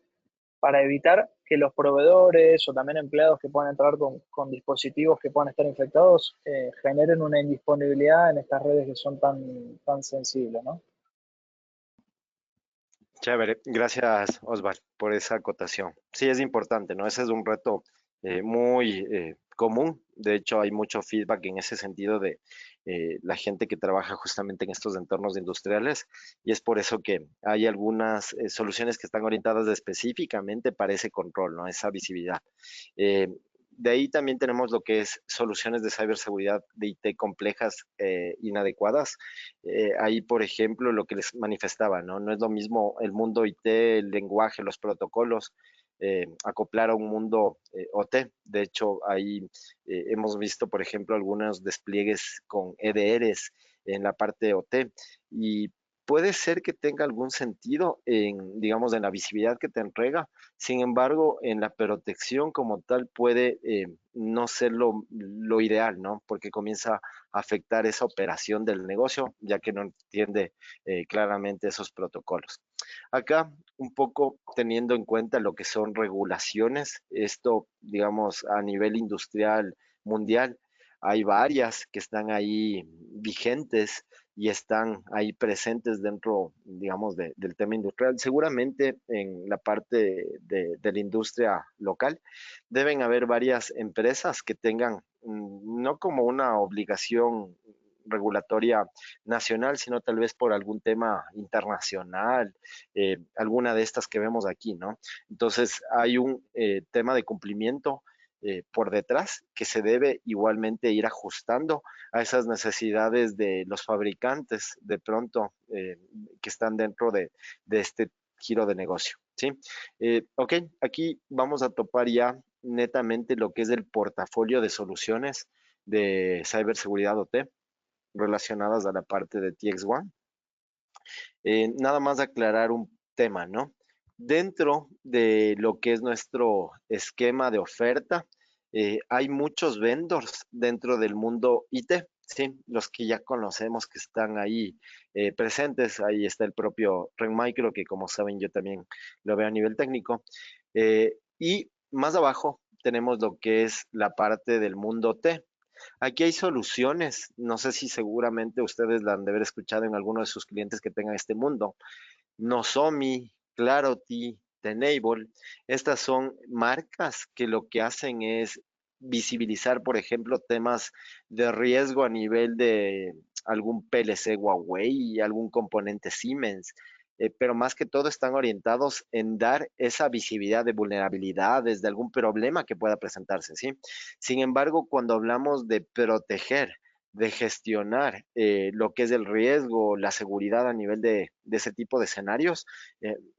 evitar que los proveedores o también empleados que puedan entrar con dispositivos que puedan estar infectados generen una indisponibilidad en estas redes que son tan sensibles, ¿no? Chévere, gracias Osvaldo por esa acotación. Sí, es importante, ¿no? Ese es un reto muy común. De hecho, hay mucho feedback en ese sentido de la gente que trabaja justamente en estos entornos industriales y es por eso que hay algunas soluciones que están orientadas específicamente para ese control, ¿no? Esa visibilidad. Eh, de ahí también tenemos lo que es soluciones de ciberseguridad de IT complejas, inadecuadas. Ahí, por ejemplo, lo que les manifestaba, ¿no? No es lo mismo el mundo IT, el lenguaje, los protocolos, acoplar a un mundo OT. De hecho, ahí hemos visto, por ejemplo, algunos despliegues con EDRs en la parte OT y puede ser que tenga algún sentido en, digamos, en la visibilidad que te entrega. Sin embargo, en la protección como tal puede no ser lo ideal, ¿no? Porque comienza a afectar esa operación del negocio, ya que no entiende claramente esos protocolos. Acá, un poco teniendo en cuenta lo que son regulaciones, esto, digamos, a nivel industrial mundial, hay varias que están ahí vigentes y están ahí presentes dentro, digamos, del tema industrial. Seguramente en la parte de la industria local deben haber varias empresas que tengan, no como una obligación regulatoria nacional, sino tal vez por algún tema internacional, alguna de estas que vemos aquí, ¿no? Entonces hay un tema de cumplimiento por detrás que se debe igualmente ir ajustando a esas necesidades de los fabricantes de pronto que están dentro de este giro de negocio, ¿sí? Ok, aquí vamos a topar ya netamente lo que es el portafolio de soluciones de ciberseguridad OT relacionadas a la parte de TX1. Nada más aclarar un tema, ¿no? Dentro de lo que es nuestro esquema de oferta, hay muchos vendors dentro del mundo IT, ¿sí? Los que ya conocemos que están ahí presentes. Ahí está el propio Ren Micro, que como saben yo también lo veo a nivel técnico. Y más abajo tenemos lo que es la parte del mundo T. Aquí hay soluciones, no sé si seguramente ustedes la han de haber escuchado en alguno de sus clientes que tengan este mundo. Nozomi, Clarity, Tenable, estas son marcas que lo que hacen es visibilizar, por ejemplo, temas de riesgo a nivel de algún PLC Huawei, algún componente Siemens, pero más que todo están orientados en dar esa visibilidad de vulnerabilidades, de algún problema que pueda presentarse, ¿sí? Sin embargo, cuando hablamos de proteger, de gestionar lo que es el riesgo, la seguridad a nivel de ese tipo de escenarios,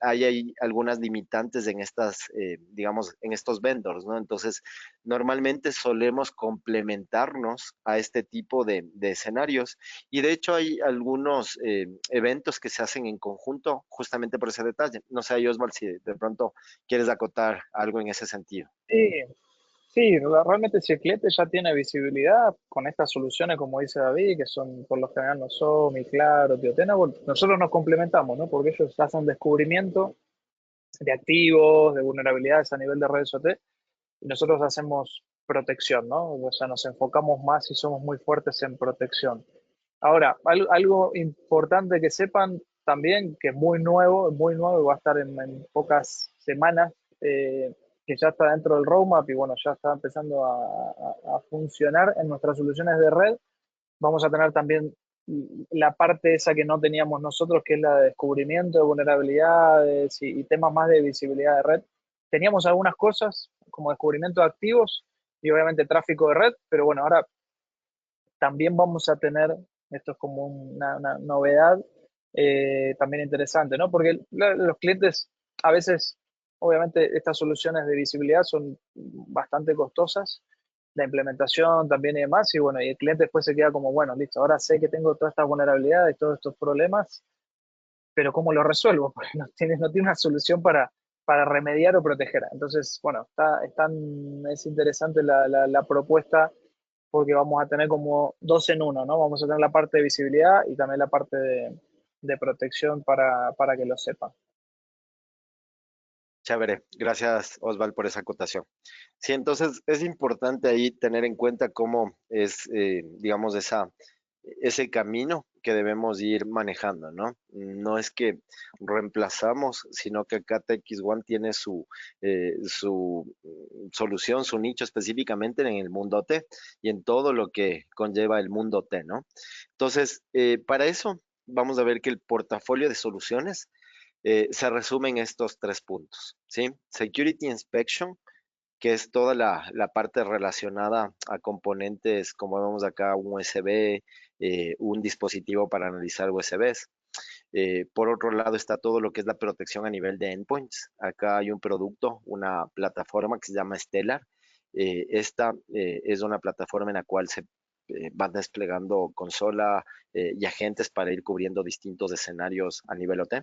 hay algunas limitantes en estas, digamos, en estos vendors, ¿no? Entonces, normalmente solemos complementarnos a este tipo de escenarios y de hecho hay algunos eventos que se hacen en conjunto justamente por ese detalle. No sé, Osval, si de pronto quieres acotar algo en ese sentido. Sí, Sí, realmente si el cliente ya tiene visibilidad con estas soluciones, como dice David, que son por lo general Nozomi, Claro, Tenable, nosotros nos complementamos, ¿no? Porque ellos hacen descubrimiento de activos, de vulnerabilidades a nivel de redes OT, y nosotros hacemos protección, ¿no? O sea, nos enfocamos más y somos muy fuertes en protección. Ahora, algo importante que sepan también, que es muy nuevo, y va a estar en pocas semanas, que ya está dentro del roadmap y bueno, ya está empezando a funcionar en nuestras soluciones de red. Vamos a tener también la parte esa que no teníamos nosotros, que es la de descubrimiento de vulnerabilidades y temas más de visibilidad de red. Teníamos algunas cosas como descubrimiento de activos y obviamente tráfico de red, pero bueno, ahora también vamos a tener, esto es como una novedad también interesante, ¿no? Porque los clientes a veces, obviamente, estas soluciones de visibilidad son bastante costosas, la implementación también y demás, y bueno, y el cliente después se queda como, bueno, listo, ahora sé que tengo todas estas vulnerabilidades, todos estos problemas, pero ¿cómo lo resuelvo? Porque no tiene una solución para remediar o proteger. Entonces, bueno, es interesante la propuesta porque vamos a tener como dos en uno, ¿no? Vamos a tener la parte de visibilidad y también la parte de protección para que lo sepan. Chévere, gracias Osval por esa acotación. Sí, entonces es importante ahí tener en cuenta cómo es, digamos, ese camino que debemos ir manejando, ¿no? No es que reemplazamos, sino que acá TX One tiene su solución, su nicho específicamente en el mundo T y en todo lo que conlleva el mundo T, ¿no? Entonces, para eso vamos a ver que el portafolio de soluciones se resume en estos tres puntos, ¿sí? Security Inspection, que es toda la parte relacionada a componentes, como vemos acá, un USB, un dispositivo para analizar USBs. Por otro lado está todo lo que es la protección a nivel de endpoints. Acá hay un producto, una plataforma que se llama Stellar. Esta es una plataforma en la cual se van desplegando consola y agentes para ir cubriendo distintos escenarios a nivel OT.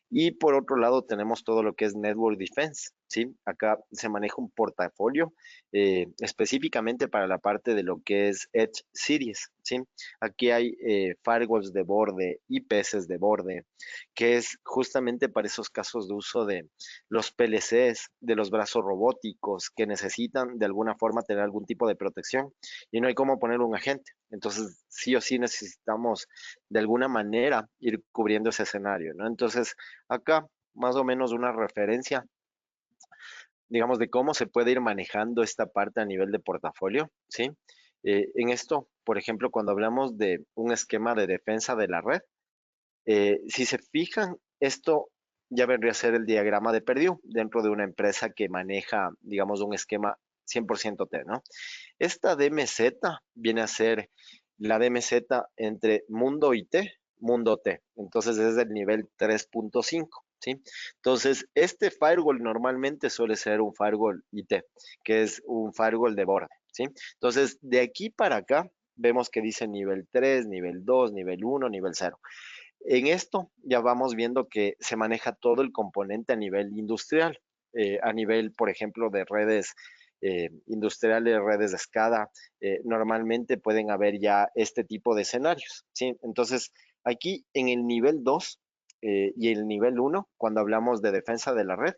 Y por otro lado tenemos todo lo que es Network Defense, ¿sí? Acá se maneja un portafolio específicamente para la parte de lo que es Edge Series, ¿sí? Aquí hay firewalls de borde, IPS de borde, que es justamente para esos casos de uso de los PLCs, de los brazos robóticos, que necesitan de alguna forma tener algún tipo de protección y no hay cómo poner un agente. Entonces, sí o sí necesitamos de alguna manera ir cubriendo ese escenario, ¿no? Entonces, acá más o menos una referencia, digamos, de cómo se puede ir manejando esta parte a nivel de portafolio, ¿sí? En esto, por ejemplo, cuando hablamos de un esquema de defensa de la red, si se fijan, esto ya vendría a ser el diagrama de Purdue dentro de una empresa que maneja, digamos, un esquema 100% T, ¿no? Esta DMZ viene a ser la DMZ entre mundo IT, mundo T. Entonces es del nivel 3.5, ¿sí? Entonces, este firewall normalmente suele ser un firewall IT, que es un firewall de borde, ¿sí? Entonces, de aquí para acá, vemos que dice nivel 3, nivel 2, nivel 1, nivel 0. En esto ya vamos viendo que se maneja todo el componente a nivel industrial, a nivel, por ejemplo, de redes industriales, redes de SCADA, normalmente pueden haber ya este tipo de escenarios, ¿sí? Entonces, aquí en el nivel 2 y el nivel 1, cuando hablamos de defensa de la red,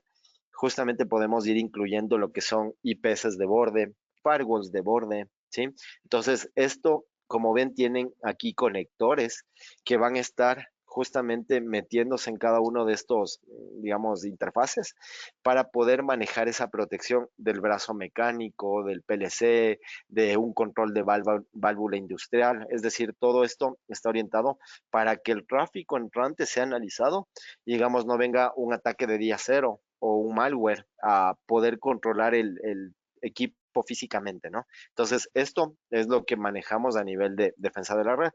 justamente podemos ir incluyendo lo que son IPS de borde, firewalls de borde, ¿sí? Entonces, esto, como ven, tienen aquí conectores que van a estar justamente metiéndose en cada uno de estos, digamos, interfaces para poder manejar esa protección del brazo mecánico, del PLC, de un control de válvula industrial. Es decir, todo esto está orientado para que el tráfico entrante sea analizado y, digamos, no venga un ataque de día cero o un malware a poder controlar el equipo físicamente, ¿no? Entonces, esto es lo que manejamos a nivel de defensa de la red.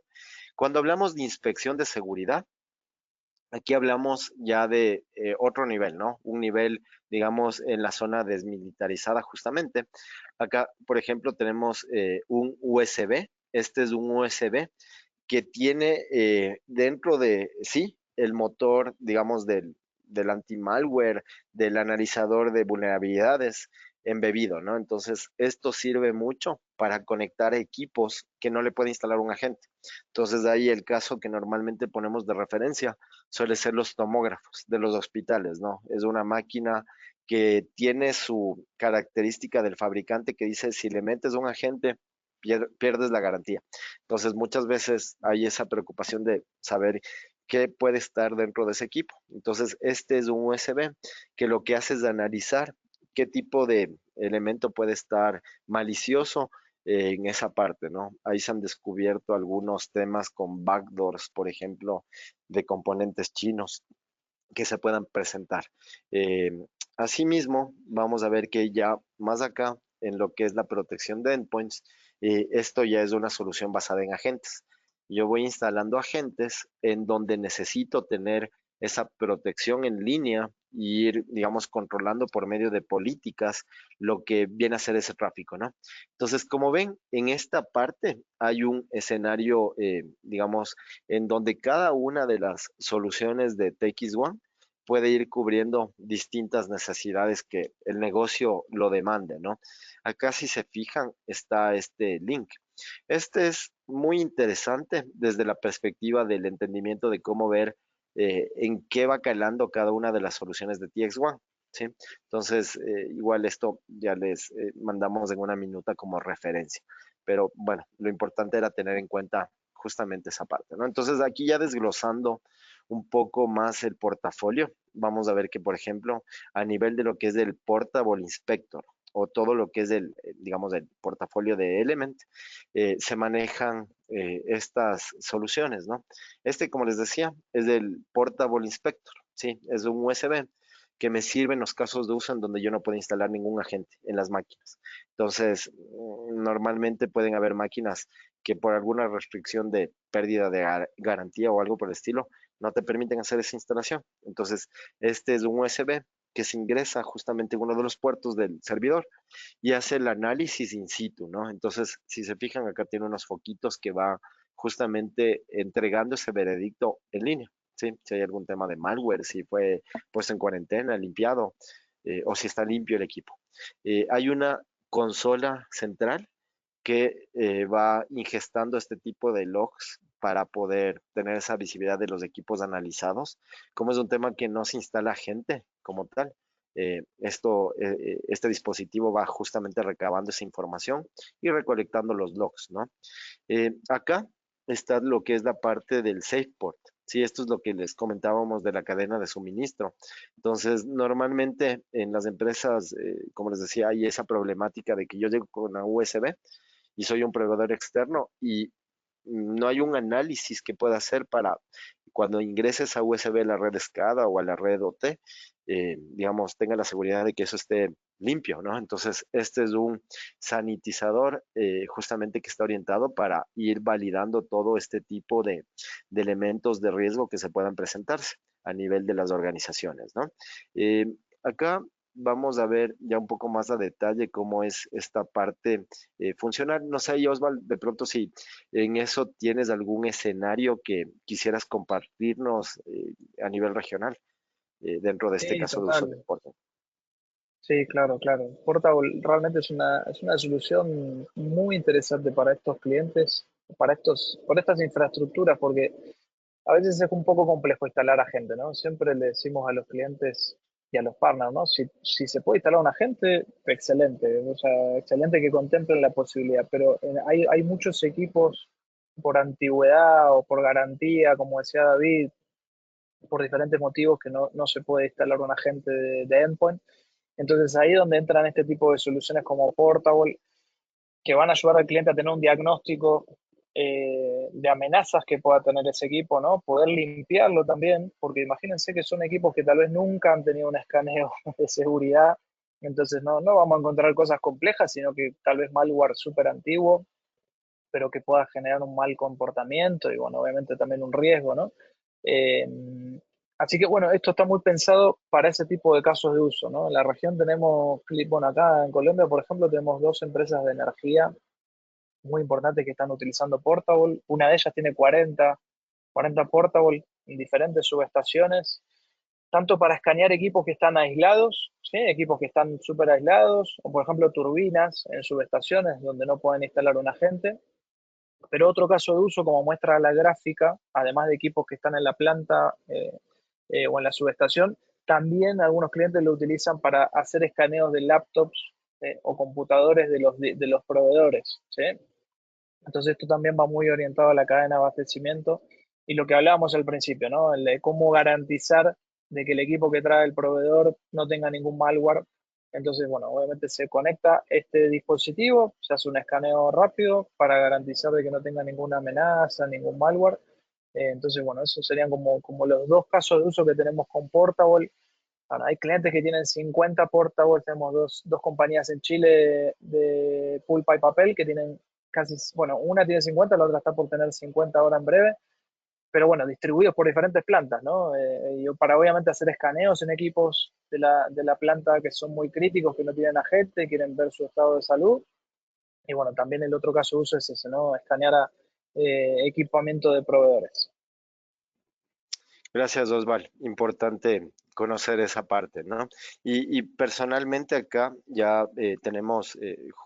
Cuando hablamos de inspección de seguridad, aquí hablamos ya de otro nivel, ¿no? Un nivel, digamos, en la zona desmilitarizada justamente. Acá, por ejemplo, tenemos un USB. Este es un USB que tiene dentro de sí el motor, digamos, del anti-malware, del analizador de vulnerabilidades. embebido, ¿no? Entonces, esto sirve mucho para conectar equipos que no le puede instalar un agente. Entonces, de ahí el caso que normalmente ponemos de referencia suele ser los tomógrafos de los hospitales, ¿no? Es una máquina que tiene su característica del fabricante que dice, si le metes un agente, pierdes la garantía. Entonces, muchas veces hay esa preocupación de saber qué puede estar dentro de ese equipo. Entonces, este es un USB que lo que hace es analizar qué tipo de elemento puede estar malicioso en esa parte, ¿no? Ahí se han descubierto algunos temas con backdoors, por ejemplo, de componentes chinos que se puedan presentar. Eh, Asimismo, vamos a ver que ya más acá, en lo que es la protección de endpoints, esto ya es una solución basada en agentes. Yo voy instalando agentes en donde necesito tener esa protección en línea y ir, digamos, controlando por medio de políticas lo que viene a ser ese tráfico, ¿no? Entonces, como ven, en esta parte hay un escenario, digamos, en donde cada una de las soluciones de TX1 puede ir cubriendo distintas necesidades que el negocio lo demande, ¿no? Acá si se fijan está este link. Este es muy interesante desde la perspectiva del entendimiento de cómo ver en qué va calando cada una de las soluciones de TX1. ¿Sí? Entonces, igual esto ya les mandamos en una minuta como referencia. Pero bueno, lo importante era tener en cuenta justamente esa parte, ¿no? Entonces, aquí ya desglosando un poco más el portafolio, vamos a ver que, por ejemplo, a nivel de lo que es el Portable Inspector o todo lo que es el, digamos, el portafolio de Element, se manejan estas soluciones, ¿no? Este, como les decía, es el Portable Inspector, ¿sí? Es un USB que me sirve en los casos de uso en donde yo no puedo instalar ningún agente en las máquinas. Entonces, normalmente pueden haber máquinas que por alguna restricción de pérdida de garantía o algo por el estilo, no te permiten hacer esa instalación. Entonces, este es un USB que se ingresa justamente en uno de los puertos del servidor y hace el análisis in situ, ¿no? Entonces, si se fijan, acá tiene unos foquitos que va justamente entregando ese veredicto en línea, ¿sí? Si hay algún tema de malware, si fue puesto en cuarentena, limpiado, o si está limpio el equipo. Hay una consola central que va ingestando este tipo de logs para poder tener esa visibilidad de los equipos analizados. Como es un tema que no se instala gente como tal, este dispositivo va justamente recabando esa información y recolectando los logs, ¿no? Acá está lo que es la parte del SafePort. Sí, esto es lo que les comentábamos de la cadena de suministro. Entonces, normalmente en las empresas, como les decía, hay esa problemática de que yo llego con una USB y soy un proveedor externo y no hay un análisis que pueda hacer para cuando ingreses a USB a la red SCADA o a la red OT, digamos, tenga la seguridad de que eso esté limpio, ¿no? Entonces, este es un sanitizador justamente que está orientado para ir validando todo este tipo de elementos de riesgo que se puedan presentarse a nivel de las organizaciones, ¿no? Eh, Acá vamos a ver ya un poco más a detalle cómo es esta parte funcional. No sé, Osval, de pronto si en eso tienes algún escenario que quisieras compartirnos a nivel regional, dentro de este Sí, caso de uso de total. Portal. Sí, claro, claro. Portable realmente es una solución muy interesante para estos clientes, para estas infraestructuras, porque a veces es un poco complejo instalar a gente, ¿no? Siempre le decimos a los clientes y a los partners, ¿no? Si se puede instalar un agente, excelente, o sea, excelente que contemplen la posibilidad, pero hay muchos equipos por antigüedad o por garantía, como decía David, por diferentes motivos que no se puede instalar un agente de endpoint. Entonces ahí es donde entran este tipo de soluciones como Portable, que van a ayudar al cliente a tener un diagnóstico de amenazas que pueda tener ese equipo, ¿no? Poder limpiarlo también, porque imagínense que son equipos que tal vez nunca han tenido un escaneo de seguridad, entonces no vamos a encontrar cosas complejas, sino que tal vez malware súper antiguo, pero que pueda generar un mal comportamiento y bueno, obviamente también un riesgo, ¿no? Eh, Así que bueno, esto está muy pensado para ese tipo de casos de uso, ¿no? En la región tenemos, bueno, acá en Colombia, por ejemplo, tenemos dos empresas de energía muy importantes que están utilizando Portable. Una de ellas tiene 40 Portable en diferentes subestaciones tanto para escanear equipos que están aislados, ¿sí? Equipos que están súper aislados, o por ejemplo turbinas en subestaciones donde no pueden instalar un agente. Pero otro caso de uso, como muestra la gráfica, además de equipos que están en la planta o en la subestación, también algunos clientes lo utilizan para hacer escaneos de laptops o computadores de los proveedores, ¿sí? Entonces esto también va muy orientado a la cadena de abastecimiento y lo que hablábamos al principio, ¿no? El de cómo garantizar de que el equipo que trae el proveedor no tenga ningún malware. Entonces, bueno, obviamente se conecta este dispositivo, se hace un escaneo rápido para garantizar de que no tenga ninguna amenaza, ningún malware. Entonces, bueno, esos serían como los dos casos de uso que tenemos con Portable. Ahora, hay clientes que tienen 50 Portables, tenemos dos compañías en Chile de pulpa y papel que tienen casi, bueno, una tiene 50, la otra está por tener 50 ahora en breve, pero bueno, distribuidos por diferentes plantas, ¿no? Para obviamente hacer escaneos en equipos de la planta que son muy críticos, que no tienen agente, quieren ver su estado de salud. Y bueno, también el otro caso de uso es ese, ¿no? Escanear equipamiento de proveedores. Gracias, Osval. Importante conocer esa parte, ¿no? Y personalmente acá ya tenemos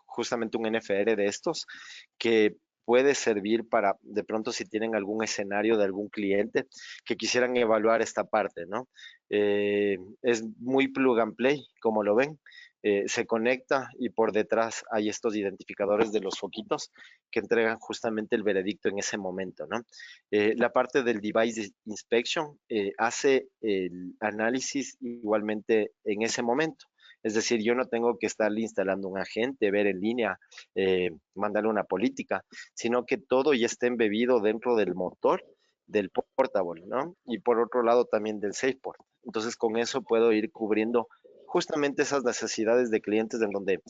justamente un NFR de estos que puede servir para, de pronto, si tienen algún escenario de algún cliente que quisieran evaluar esta parte, ¿no? Es muy plug and play, como lo ven. Se conecta y por detrás hay estos identificadores de los foquitos que entregan justamente el veredicto en ese momento, ¿no? La parte del device inspection hace el análisis igualmente en ese momento. Es decir, yo no tengo que estarle instalando un agente, ver en línea, mandarle una política, sino que todo ya está embebido dentro del motor del portable, ¿no? Y por otro lado también del SafePort. Entonces, con eso puedo ir cubriendo justamente esas necesidades de clientes en donde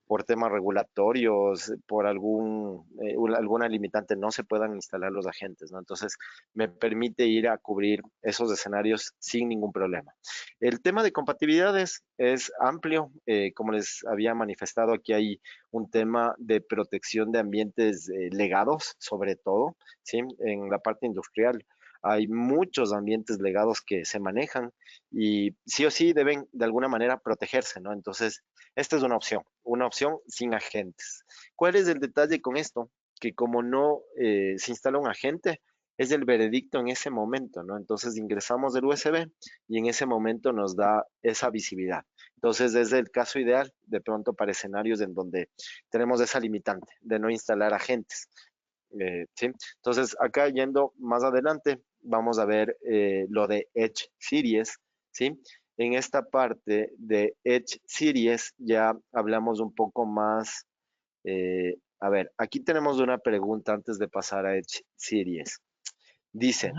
por temas regulatorios, por alguna limitante, no se puedan instalar los agentes, ¿no? Entonces, me permite ir a cubrir esos escenarios sin ningún problema. El tema de compatibilidades es amplio. Como les había manifestado, aquí hay un tema de protección de ambientes legados, sobre todo, ¿sí? En la parte industrial. Hay muchos ambientes legados que se manejan y sí o sí deben de alguna manera protegerse, ¿no? Entonces, esta es una opción sin agentes. ¿Cuál es el detalle con esto? Que como no se instala un agente, es el veredicto en ese momento, ¿no? Entonces ingresamos el USB y en ese momento nos da esa visibilidad. Entonces es el caso ideal de pronto para escenarios en donde tenemos esa limitante de no instalar agentes. ¿Sí? Entonces acá yendo más adelante vamos a ver lo de Edge Series, ¿sí? En esta parte de Edge Series ya hablamos un poco más. A ver, aquí tenemos una pregunta antes de pasar a Edge Series. Dice,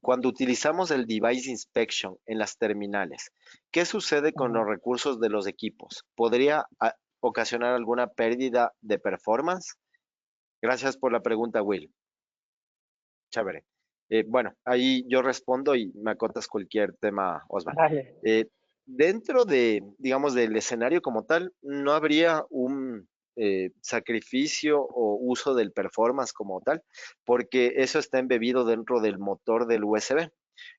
cuando utilizamos el Device Inspection en las terminales, ¿qué sucede con los recursos de los equipos? ¿Podría ocasionar alguna pérdida de performance? Gracias por la pregunta, Will. Chévere. Bueno, ahí yo respondo y me acotas cualquier tema, Osvaldo. Dale. Dentro de, digamos, del escenario como tal, no habría un sacrificio o uso del performance como tal, porque eso está embebido dentro del motor del USB.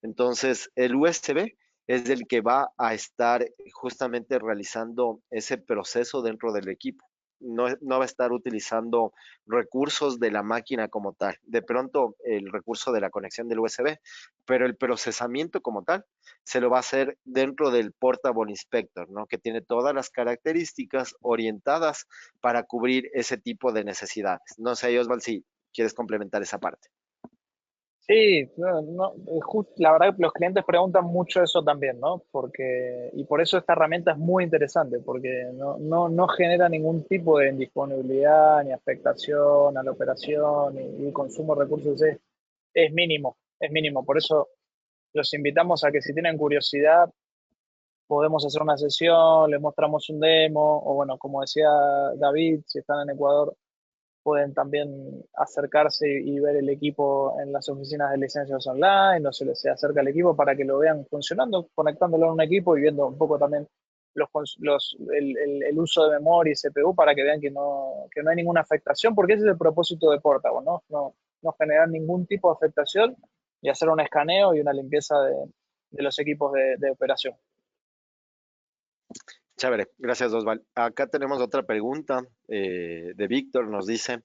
Entonces, el USB es el que va a estar justamente realizando ese proceso dentro del equipo. No va a estar utilizando recursos de la máquina como tal. De pronto, el recurso de la conexión del USB, pero el procesamiento como tal se lo va a hacer dentro del Portable Inspector, ¿no? Que tiene todas las características orientadas para cubrir ese tipo de necesidades. No sé, Osval, si quieres complementar esa parte. Sí, la verdad que los clientes preguntan mucho eso también, ¿no? Y por eso esta herramienta es muy interesante, porque no genera ningún tipo de indisponibilidad ni afectación a la operación y el consumo de recursos es mínimo, es mínimo. Por eso los invitamos a que si tienen curiosidad, podemos hacer una sesión, les mostramos un demo, o bueno, como decía David, si están en Ecuador, pueden también acercarse y ver el equipo en las oficinas de licencias online, o se acerca el equipo para que lo vean funcionando, conectándolo a un equipo y viendo un poco también el uso de memoria y CPU para que vean que no hay ninguna afectación, porque ese es el propósito de Portable, ¿no? No generar ningún tipo de afectación y hacer un escaneo y una limpieza los equipos de operación. Chévere, gracias Osval. Acá tenemos otra pregunta de Víctor, nos dice,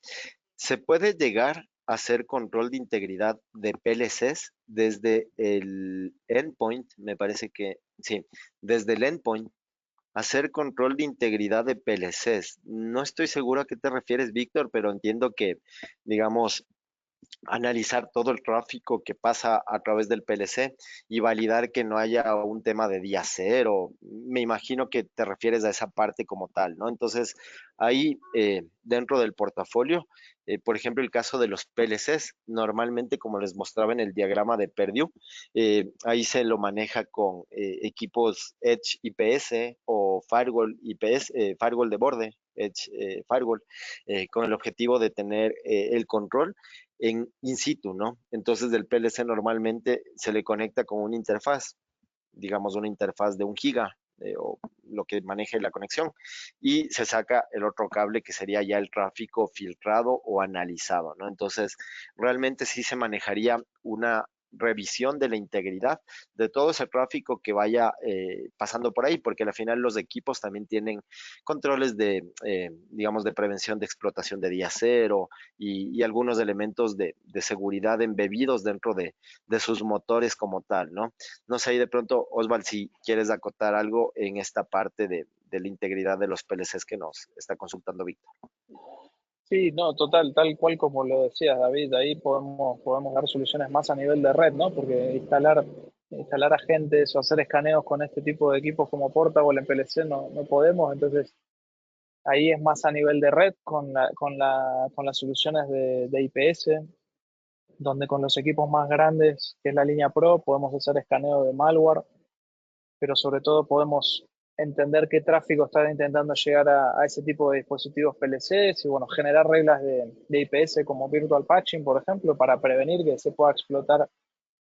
¿se puede llegar a hacer control de integridad de PLCs desde el endpoint? Me parece que sí, desde el endpoint, hacer control de integridad de PLCs. No estoy seguro a qué te refieres, Víctor, pero entiendo que, digamos, analizar todo el tráfico que pasa a través del PLC y validar que no haya un tema de día cero. Me imagino que te refieres a esa parte como tal, ¿no? Entonces, ahí dentro del portafolio, por ejemplo, el caso de los PLCs, normalmente como les mostraba en el diagrama de Purdue, ahí se lo maneja con equipos Edge IPS o Firewall IPS, Firewall de borde, Edge Firewall, con el objetivo de tener el control en in situ, ¿no? Entonces del PLC normalmente se le conecta con una interfaz, digamos una interfaz de 1 giga o lo que maneje la conexión y se saca el otro cable que sería ya el tráfico filtrado o analizado, ¿no? Entonces realmente sí se manejaría una revisión de la integridad de todo ese tráfico que vaya pasando por ahí, porque al final los equipos también tienen controles digamos, de prevención de explotación de día cero y algunos elementos de seguridad embebidos dentro de sus motores como tal, ¿no? No sé, ahí de pronto, Osval, si quieres acotar algo en esta parte de la integridad de los PLCs que nos está consultando Víctor. Sí, no, total, tal cual como lo decías, David, ahí podemos dar soluciones más a nivel de red, ¿no? Porque instalar agentes o hacer escaneos con este tipo de equipos como Portable en PLC no podemos, entonces ahí es más a nivel de red con las soluciones de IPS, donde con los equipos más grandes, que es la línea Pro, podemos hacer escaneo de malware, pero sobre todo podemos entender qué tráfico está intentando llegar a ese tipo de dispositivos PLCs y bueno, generar reglas de IPS como Virtual Patching, por ejemplo, para prevenir que se pueda explotar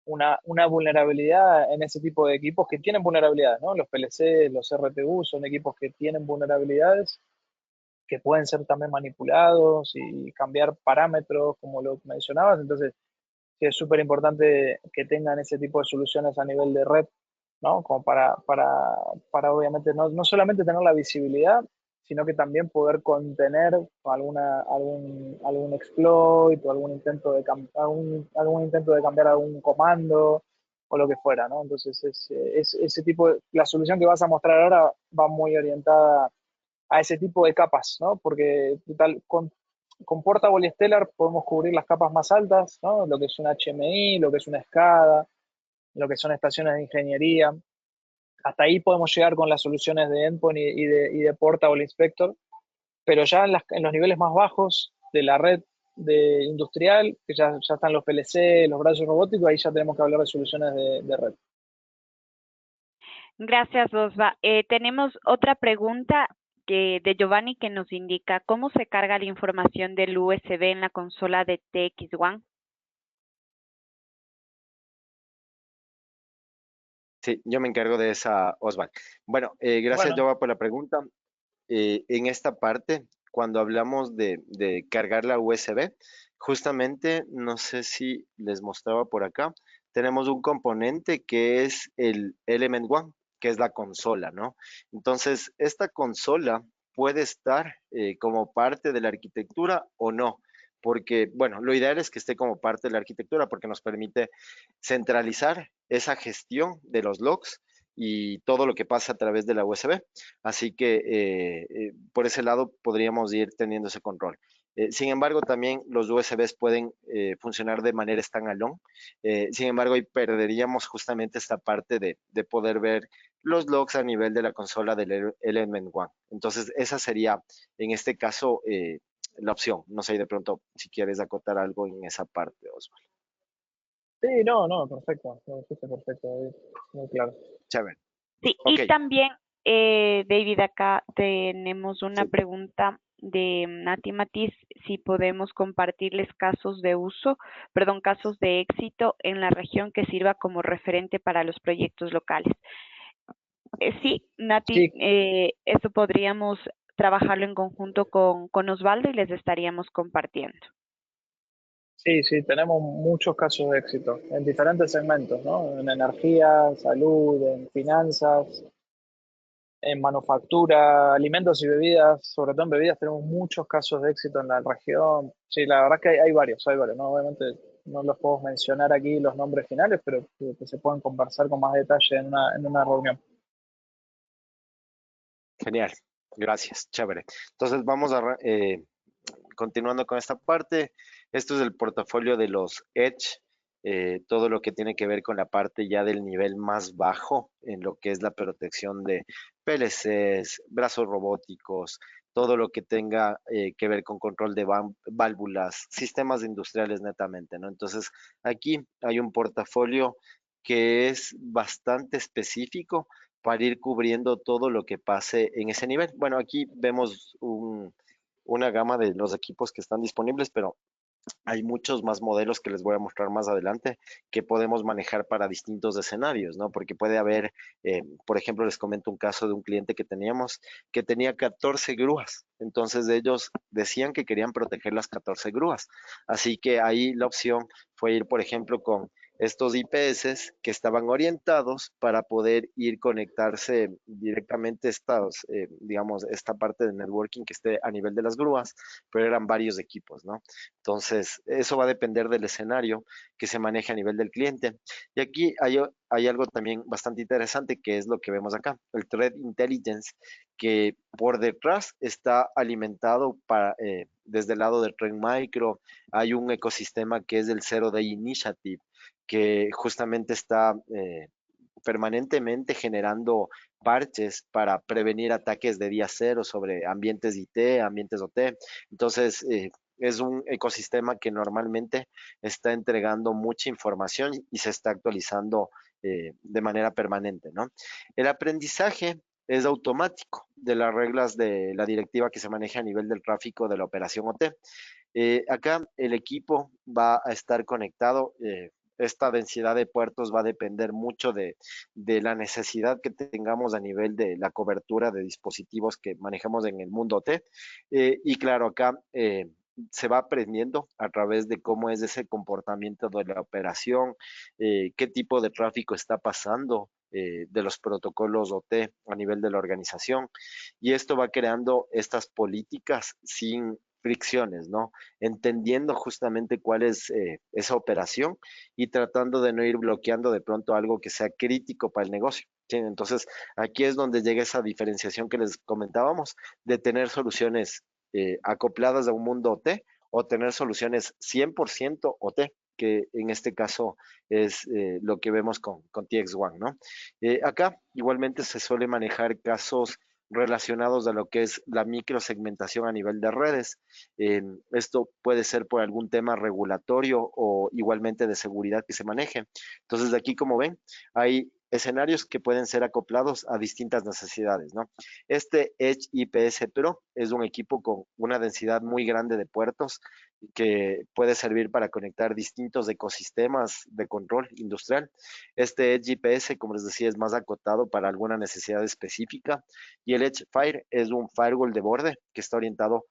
una vulnerabilidad en ese tipo de equipos que tienen vulnerabilidades, ¿no? Los PLC, los RTU son equipos que tienen vulnerabilidades que pueden ser también manipulados y cambiar parámetros, como lo mencionabas. Entonces, sí es súper importante que tengan ese tipo de soluciones a nivel de red, ¿no? Como para obviamente no solamente tener la visibilidad, sino que también poder contener algún exploit o algún intento de cambiar algún comando o lo que fuera, ¿no? Entonces, es ese tipo la solución que vas a mostrar ahora va muy orientada a ese tipo de capas, ¿no? Porque tal, con Portable y Stellar podemos cubrir las capas más altas, ¿no? Lo que es un HMI, lo que es una SCADA, lo que son estaciones de ingeniería. Hasta ahí podemos llegar con las soluciones de Endpoint y de Portable Inspector, pero ya en los niveles más bajos de la red de industrial, que ya están los PLC, los brazos robóticos, ahí ya tenemos que hablar de soluciones de red. Gracias, Osva. Tenemos otra pregunta de Giovanni que nos indica cómo se carga la información del USB en la consola de TX1. Sí, yo me encargo de esa, Osval. Bueno, gracias, Bueno, Jova, por la pregunta. En esta parte, cuando hablamos de cargar la USB, justamente, no sé si les mostraba por acá, tenemos un componente que es el Element One, que es la consola, ¿no? Entonces, esta consola puede estar como parte de la arquitectura o no, porque, bueno, lo ideal es que esté como parte de la arquitectura porque nos permite centralizar esa gestión de los logs y todo lo que pasa a través de la USB. Así que por ese lado podríamos ir teniendo ese control. Sin embargo, también los USBs pueden funcionar de manera standalone. Sin embargo, ahí perderíamos justamente esta parte de poder ver los logs a nivel de la consola del Element One. Entonces, esa sería en este caso la opción. No sé de pronto si quieres acotar algo en esa parte, Osvaldo. sí, no, perfecto, lo dijiste perfecto, David, muy claro. Chévere. Sí, Ok, y también, David, acá tenemos una sí. pregunta de Nati Matiz, si podemos compartirles casos de uso, perdón, casos de éxito en la región que sirva como referente para los proyectos locales. Sí, Nati, Sí, eso podríamos trabajarlo en conjunto con Osvaldo y les estaríamos compartiendo. Sí, sí, tenemos muchos casos de éxito en diferentes segmentos, ¿no? En energía, salud, en finanzas, en manufactura, alimentos y bebidas, sobre todo en bebidas, tenemos muchos casos de éxito en la región. Sí, la verdad es que hay varios, ¿no? Obviamente no los puedo mencionar aquí los nombres finales, pero que se pueden conversar con más detalle en una reunión. Genial, gracias, chévere. Entonces vamos a, continuando con esta parte, esto es el portafolio de los Edge, todo lo que tiene que ver con la parte ya del nivel más bajo en lo que es la protección de PLCs, brazos robóticos, todo lo que tenga que ver con control de válvulas, sistemas industriales netamente, ¿no? Entonces, aquí hay un portafolio que es bastante específico para ir cubriendo todo lo que pase en ese nivel. Bueno, aquí vemos una gama de los equipos que están disponibles, pero hay muchos más modelos que les voy a mostrar más adelante que podemos manejar para distintos escenarios, ¿no? Porque puede haber, por ejemplo, les comento un caso de un cliente que teníamos que tenía 14 grúas. Entonces ellos decían que querían proteger las 14 grúas. Así que ahí la opción fue ir, por ejemplo, con estos IPS que estaban orientados para poder ir conectarse directamente estas, digamos, esta parte de networking que esté a nivel de las grúas, pero eran varios equipos, ¿no? Entonces, eso va a depender del escenario que se maneje a nivel del cliente. Y aquí hay algo también bastante interesante que es lo que vemos acá, el Threat Intelligence, que por detrás está alimentado desde el lado del Trend Micro. Hay un ecosistema que es el Zero Day Initiative, que justamente está permanentemente generando parches para prevenir ataques de día cero sobre ambientes IT, ambientes OT. Entonces, es un ecosistema que normalmente está entregando mucha información y se está actualizando de manera permanente, ¿no? El aprendizaje es automático de las reglas de la directiva que se maneja a nivel del tráfico de la operación OT. Acá el equipo va a estar conectado. Esta densidad de puertos va a depender mucho de la necesidad que tengamos a nivel de la cobertura de dispositivos que manejamos en el mundo OT. Y claro, acá se va aprendiendo a través de cómo es ese comportamiento de la operación, qué tipo de tráfico está pasando. De los protocolos OT a nivel de la organización, y esto va creando estas políticas sin fricciones, ¿no? Entendiendo justamente cuál es esa operación y tratando de no ir bloqueando de pronto algo que sea crítico para el negocio. ¿Sí? Entonces, aquí es donde llega esa diferenciación que les comentábamos de tener soluciones acopladas a un mundo OT o tener soluciones 100% OT, que en este caso es lo que vemos con TX1, ¿no? Acá igualmente se suele manejar casos relacionados a lo que es la microsegmentación a nivel de redes. Esto puede ser por algún tema regulatorio o igualmente de seguridad que se maneje. Entonces, de aquí, como ven, hay escenarios que pueden ser acoplados a distintas necesidades, ¿no? Este Edge IPS Pro es un equipo con una densidad muy grande de puertos que puede servir para conectar distintos ecosistemas de control industrial. Este Edge IPS, como les decía, es más acotado para alguna necesidad específica, y el Edge Fire es un firewall de borde que está orientado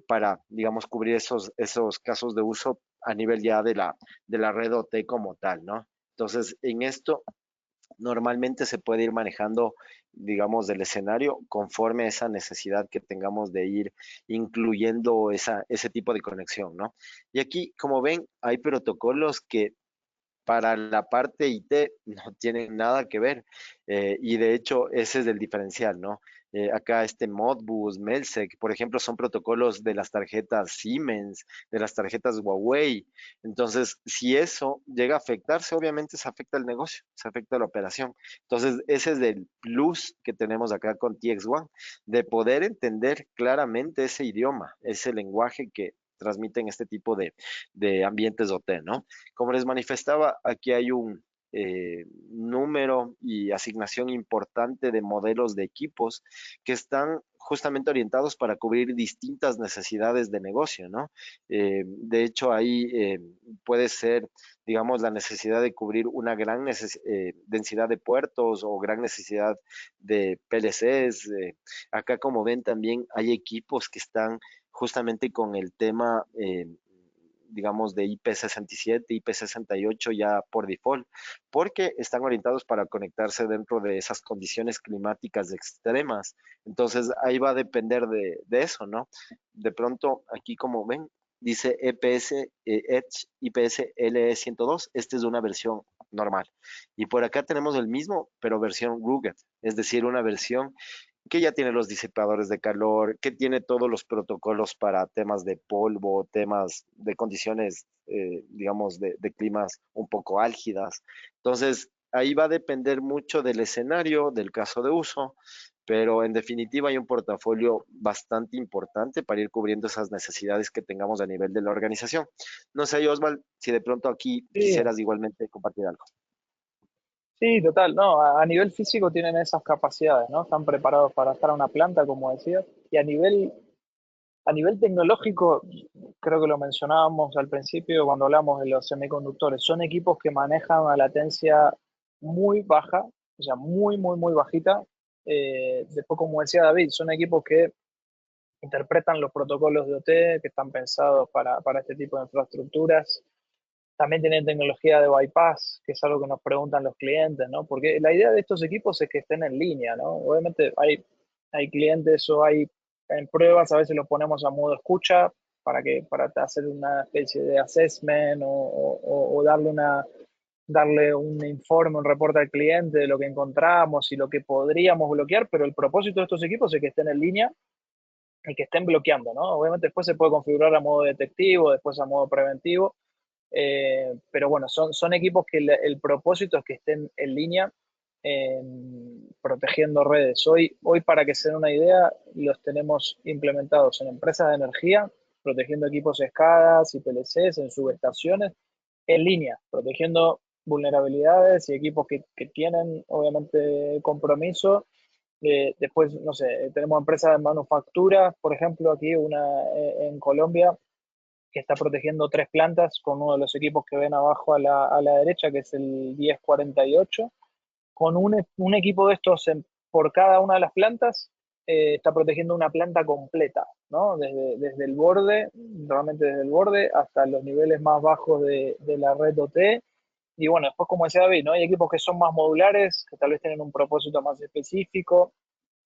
para, digamos, cubrir esos casos de uso a nivel ya de la red OT como tal, ¿no? Entonces, en esto normalmente se puede ir manejando, digamos, del escenario conforme a esa necesidad que tengamos de ir incluyendo ese tipo de conexión, ¿no? Y aquí, como ven, hay protocolos que para la parte IT no tienen nada que ver, y de hecho ese es el diferencial, ¿no? Acá este Modbus, Melsec, por ejemplo, son protocolos de las tarjetas Siemens, de las tarjetas Huawei. Entonces, si eso llega a afectarse, obviamente se afecta el negocio, se afecta la operación. Entonces, ese es el plus que tenemos acá con TX1, de poder entender claramente ese idioma, ese lenguaje que transmiten este tipo de ambientes OT, ¿no? Como les manifestaba, aquí hay un número y asignación importante de modelos de equipos que están justamente orientados para cubrir distintas necesidades de negocio, ¿no? De hecho, ahí puede ser, digamos, la necesidad de cubrir una gran densidad de puertos o gran necesidad de PLCs. Acá, como ven, también hay equipos que están justamente con el tema digamos, de IP67, IP68 ya por default, porque están orientados para conectarse dentro de esas condiciones climáticas extremas. Entonces, ahí va a depender de eso, ¿no? De pronto, aquí como ven, dice EPS Edge IPS LE102. Esta es una versión normal. Y por acá tenemos el mismo, pero versión rugged, es decir, una versión que ya tiene los disipadores de calor, que tiene todos los protocolos para temas de polvo, temas de condiciones, digamos, de climas un poco álgidas. Entonces, ahí va a depender mucho del escenario, del caso de uso, pero en definitiva hay un portafolio bastante importante para ir cubriendo esas necesidades que tengamos a nivel de la organización. No sé, Osval, si de pronto aquí Sí, quisieras igualmente compartir algo. sí, total, no, a nivel físico tienen esas capacidades, ¿no? Están preparados para estar a una planta, como decías, y a nivel tecnológico, creo que lo mencionábamos al principio cuando hablamos de los semiconductores, son equipos que manejan una latencia muy baja, o sea, muy bajita. Después, como decía David, son equipos que interpretan los protocolos de OT que están pensados para este tipo de infraestructuras. También tienen tecnología de bypass, que es algo que nos preguntan los clientes, ¿no? Porque la idea de estos equipos es que estén en línea, ¿no? Obviamente hay clientes o hay en pruebas, a veces los ponemos a modo escucha para hacer una especie de assessment o darle un informe, un reporte al cliente de lo que encontramos y lo que podríamos bloquear, pero el propósito de estos equipos es que estén en línea y que estén bloqueando, ¿no? Obviamente después se puede configurar a modo detectivo, después a modo preventivo, pero bueno, son equipos que el propósito es que estén en línea eh, protegiendo redes. Hoy, para que se den una idea, los tenemos implementados en empresas de energía, protegiendo equipos SCADAs y PLCs en subestaciones, en línea, protegiendo vulnerabilidades y equipos que tienen obviamente compromiso. Después, no sé, tenemos empresas de manufactura, por ejemplo, aquí una en Colombia, que está protegiendo 3 plantas con uno de los equipos que ven abajo a la derecha, que es el 1048. Con un equipo de estos por cada una de las plantas, está protegiendo una planta completa, ¿no? Desde el borde, realmente desde el borde, hasta los niveles más bajos de la red OT. Y bueno, después, como decía David, ¿no? Hay equipos que son más modulares, que tal vez tienen un propósito más específico.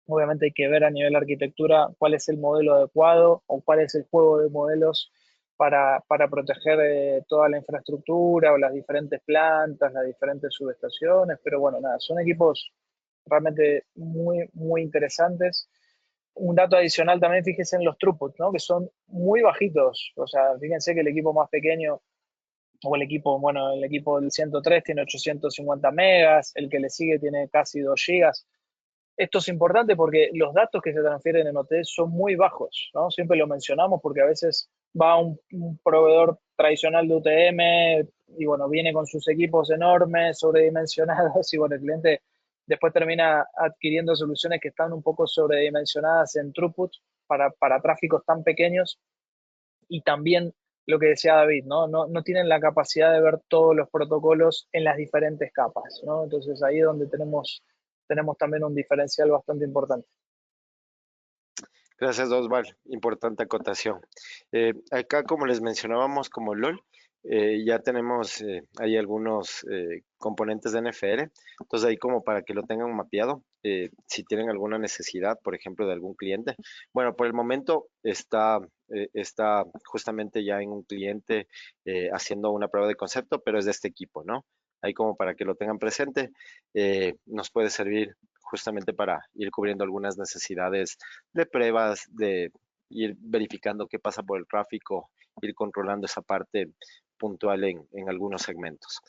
Obviamente hay que ver a nivel arquitectura cuál es el modelo adecuado o cuál es el juego de modelos para proteger toda la infraestructura o las diferentes plantas, las diferentes subestaciones. Pero bueno, nada, son equipos realmente muy interesantes. Un dato adicional también, fíjense en los throughputs, ¿no? Que son muy bajitos. O sea, fíjense que el equipo más pequeño o el equipo del 103 tiene 850 megas, el que le sigue tiene casi 2 gigas. Esto es importante porque los datos que se transfieren en OT son muy bajos, ¿no? Siempre lo mencionamos porque a veces va un proveedor tradicional de UTM y bueno, viene con sus equipos enormes, sobredimensionados y bueno, el cliente después termina adquiriendo soluciones que están un poco sobredimensionadas en throughput para tráficos tan pequeños y también lo que decía David, ¿no? No tienen la capacidad de ver todos los protocolos en las diferentes capas, ¿no? Entonces ahí es donde tenemos también un diferencial bastante importante. Gracias, Osval. Importante acotación. Acá, como les mencionábamos, como LOL, ya tenemos ahí algunos componentes de NFR. Entonces, ahí como para que lo tengan mapeado, si tienen alguna necesidad, por ejemplo, de algún cliente. Bueno, por el momento está justamente ya en un cliente haciendo una prueba de concepto, pero es de este equipo, ¿no? Ahí como para que lo tengan presente, nos puede servir justamente para ir cubriendo algunas necesidades de pruebas, de ir verificando qué pasa por el tráfico, ir controlando esa parte puntual en algunos segmentos.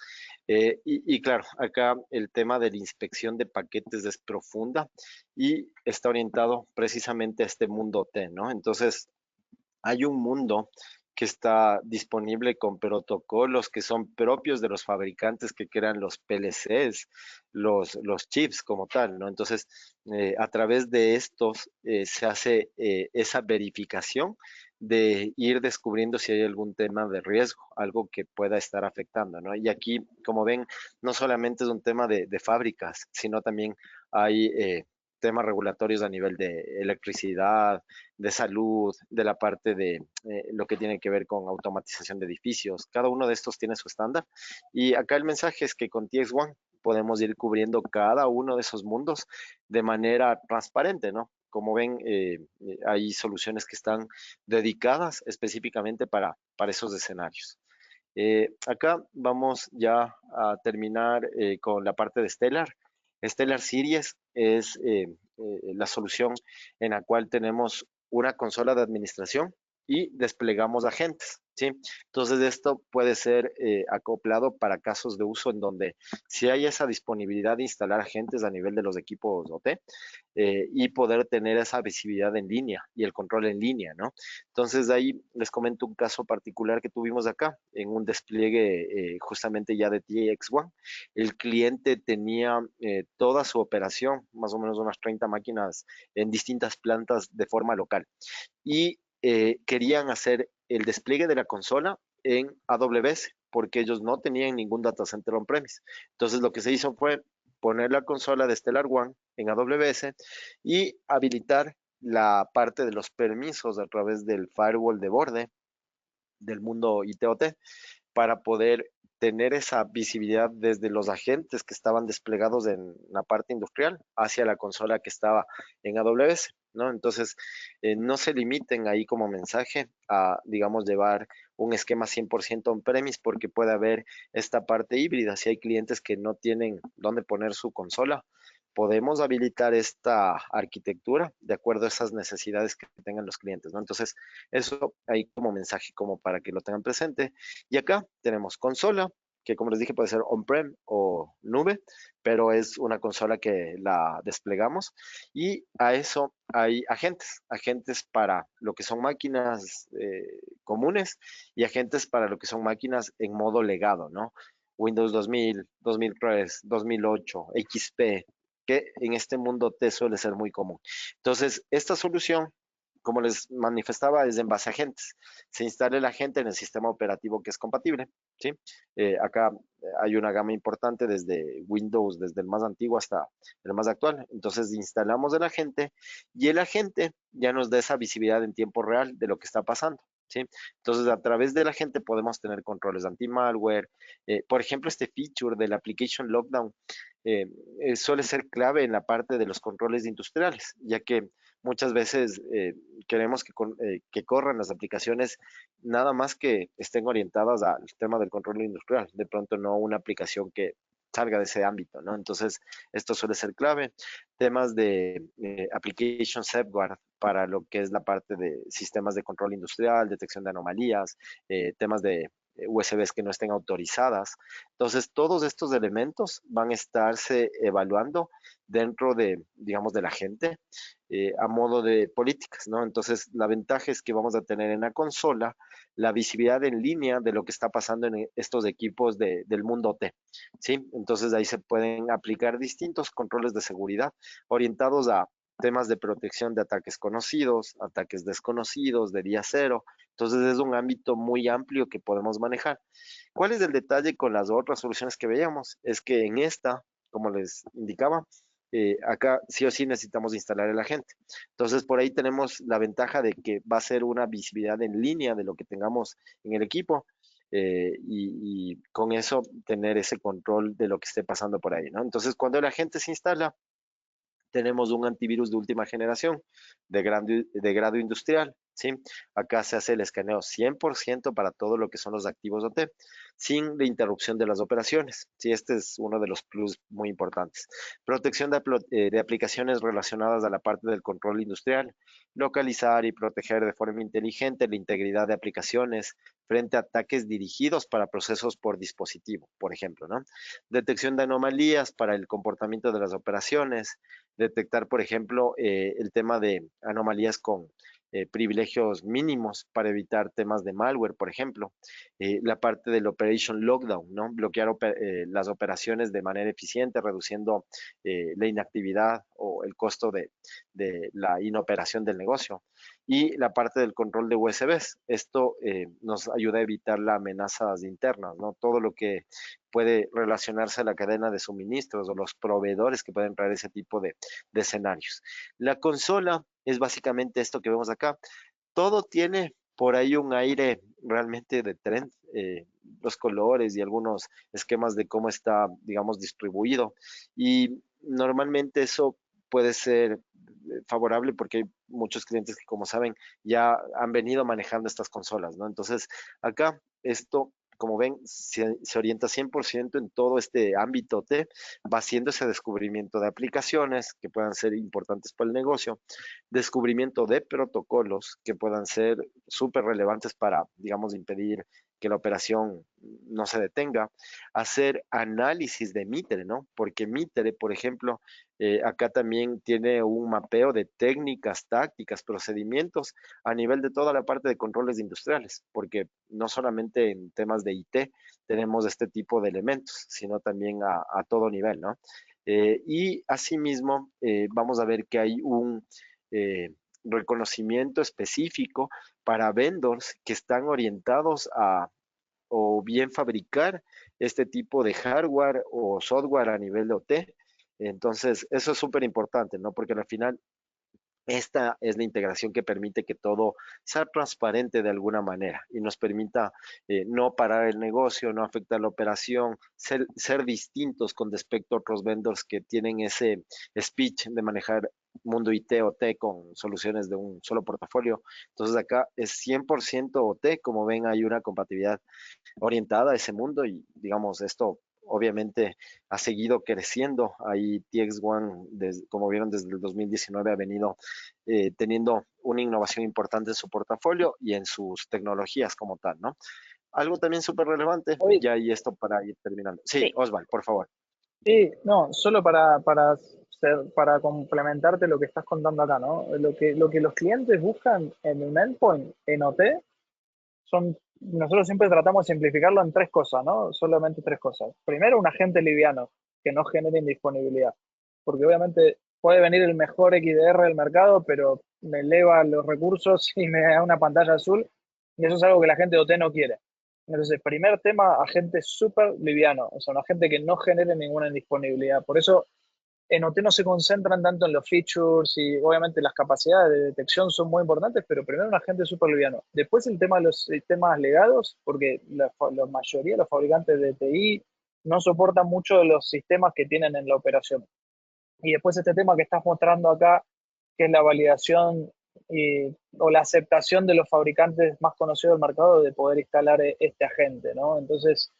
Y claro, acá el tema de la inspección de paquetes es profunda y está orientado precisamente a este mundo T, ¿no? Entonces, hay un mundo que está disponible con protocolos que son propios de los fabricantes que crean los PLCs, los chips como tal, ¿no? Entonces, a través de estos se hace esa verificación de ir descubriendo si hay algún tema de riesgo, algo que pueda estar afectando, ¿no? Y aquí, como ven, no solamente es un tema de fábricas, sino también hay temas regulatorios a nivel de electricidad, de salud, de la parte de lo que tiene que ver con automatización de edificios. Cada uno de estos tiene su estándar. Y acá el mensaje es que con TX1 podemos ir cubriendo cada uno de esos mundos de manera transparente, ¿no? Como ven, hay soluciones que están dedicadas específicamente para esos escenarios. Acá vamos ya a terminar con la parte de Stellar. Stellar Series es la solución en la cual tenemos una consola de administración y desplegamos agentes, ¿sí? Entonces esto puede ser acoplado para casos de uso en donde si hay esa disponibilidad de instalar agentes a nivel de los equipos OT, y poder tener esa visibilidad en línea y el control en línea, ¿no? Entonces, de ahí les comento un caso particular que tuvimos acá, en un despliegue justamente ya de TX1. El cliente tenía toda su operación, más o menos unas 30 máquinas en distintas plantas de forma local, y querían hacer el despliegue de la consola en AWS, porque ellos no tenían ningún data center on-premise. Entonces, lo que se hizo fue poner la consola de Stellar One en AWS y habilitar la parte de los permisos a través del firewall de borde del mundo ITOT para poder tener esa visibilidad desde los agentes que estaban desplegados en la parte industrial hacia la consola que estaba en AWS, ¿no? Entonces, no se limiten ahí como mensaje a, digamos, llevar un esquema 100% on-premise porque puede haber esta parte híbrida. Si hay clientes que no tienen dónde poner su consola, podemos habilitar esta arquitectura de acuerdo a esas necesidades que tengan los clientes, ¿no? Entonces, eso ahí como mensaje, como para que lo tengan presente. Y acá tenemos consola, que como les dije puede ser on-prem o nube, pero es una consola que la desplegamos. Y a eso hay agentes para lo que son máquinas comunes y agentes para lo que son máquinas en modo legado, ¿no? Windows 2000, 2003, 2008, XP, que en este mundo te suele ser muy común. Entonces, esta solución, como les manifestaba, es en base a agentes. Se instala el agente en el sistema operativo que es compatible, ¿sí? Acá hay una gama importante desde Windows, desde el más antiguo hasta el más actual. Entonces, instalamos el agente y el agente ya nos da esa visibilidad en tiempo real de lo que está pasando, ¿sí? Entonces, a través del agente podemos tener controles anti-malware. Por ejemplo, este feature del Application Lockdown eh, suele ser clave en la parte de los controles industriales, ya que muchas veces queremos que corran las aplicaciones nada más que estén orientadas al tema del control industrial, de pronto no una aplicación que salga de ese ámbito, ¿no? Entonces, esto suele ser clave. Temas de application safeguard para lo que es la parte de sistemas de control industrial, detección de anomalías, temas de USBs que no estén autorizadas. Entonces, todos estos elementos van a estarse evaluando dentro de, digamos, de la gente a modo de políticas, ¿no? Entonces, la ventaja es que vamos a tener en la consola la visibilidad en línea de lo que está pasando en estos equipos del mundo T, ¿sí? Entonces, ahí se pueden aplicar distintos controles de seguridad orientados a temas de protección de ataques conocidos, ataques desconocidos, de día cero. Entonces, es un ámbito muy amplio que podemos manejar. ¿Cuál es el detalle con las otras soluciones que veíamos? Es que en esta, como les indicaba, acá sí o sí necesitamos instalar el agente. Entonces, por ahí tenemos la ventaja de que va a ser una visibilidad en línea de lo que tengamos en el equipo y con eso tener ese control de lo que esté pasando por ahí, ¿no? Entonces, cuando el agente se instala, tenemos un antivirus de última generación de grado industrial, ¿sí? Acá se hace el escaneo 100% para todo lo que son los activos OT, sin la interrupción de las operaciones, ¿sí? Este es uno de los plus muy importantes. Protección de aplicaciones relacionadas a la parte del control industrial, localizar y proteger de forma inteligente la integridad de aplicaciones frente a ataques dirigidos para procesos por dispositivo, por ejemplo, ¿no? Detección de anomalías para el comportamiento de las operaciones, detectar, por ejemplo, el tema de anomalías con privilegios mínimos para evitar temas de malware, por ejemplo. La parte del Operation Lockdown, ¿no? Bloquear las operaciones de manera eficiente, reduciendo la inactividad o el costo de la inoperación del negocio. y la parte del control de USBs. Esto nos ayuda a evitar las amenazas internas, ¿no? Todo lo que puede relacionarse a la cadena de suministros o los proveedores que pueden traer ese tipo de escenarios. La consola es básicamente esto que vemos acá. Todo tiene por ahí un aire realmente de trend, los colores y algunos esquemas de cómo está, digamos, distribuido. Y normalmente eso puede ser favorable porque hay muchos clientes que, como saben, ya han venido manejando estas consolas, ¿no? Entonces, acá esto, como ven, se orienta 100% en todo este ámbito T, va haciendo ese descubrimiento de aplicaciones que puedan ser importantes para el negocio, descubrimiento de protocolos que puedan ser súper relevantes para, digamos, impedir que la operación no se detenga, hacer análisis de Mitre, ¿no? Porque Mitre, por ejemplo, acá también tiene un mapeo de técnicas, tácticas, procedimientos a nivel de toda la parte de controles industriales, porque no solamente en temas de IT tenemos este tipo de elementos, sino también a todo nivel, ¿no? Y asimismo, vamos a ver que hay un reconocimiento específico para vendors que están orientados a o bien fabricar este tipo de hardware o software a nivel de OT. Entonces, eso es súper importante, ¿no? Porque al final esta es la integración que permite que todo sea transparente de alguna manera y nos permita no parar el negocio, no afectar la operación, ser distintos con respecto a otros vendors que tienen ese speech de manejar mundo IT o T con soluciones de un solo portafolio. Entonces acá es 100% OT, como ven hay una compatibilidad orientada a ese mundo y digamos esto obviamente ha seguido creciendo. Ahí TX1, como vieron, desde el 2019 ha venido teniendo una innovación importante en su portafolio y en sus tecnologías como tal, ¿no? Algo también súper relevante, Oye, ya y esto para ir terminando. Sí, Sí. Osval, por favor. sí, no, solo para complementarte lo que estás contando acá, ¿no? Lo que los clientes buscan en un endpoint, en OT, nosotros siempre tratamos de simplificarlo en tres cosas, ¿no? Solamente tres cosas. Primero, un agente liviano que no genere indisponibilidad, porque obviamente puede venir el mejor XDR del mercado, pero me eleva los recursos y me da una pantalla azul, y eso es algo que la gente de OT no quiere. Entonces, primer tema, agente súper liviano, o sea, un agente que no genere ninguna indisponibilidad. Por eso en OT no se concentran tanto en los features y obviamente las capacidades de detección son muy importantes, pero primero un agente súper liviano. Después el tema de los sistemas legados, porque la mayoría de los fabricantes de TI no soportan mucho de los sistemas que tienen en la operación. Y después este tema que estás mostrando acá, que es la validación o la aceptación de los fabricantes más conocidos del mercado de poder instalar este agente, ¿no? Entonces,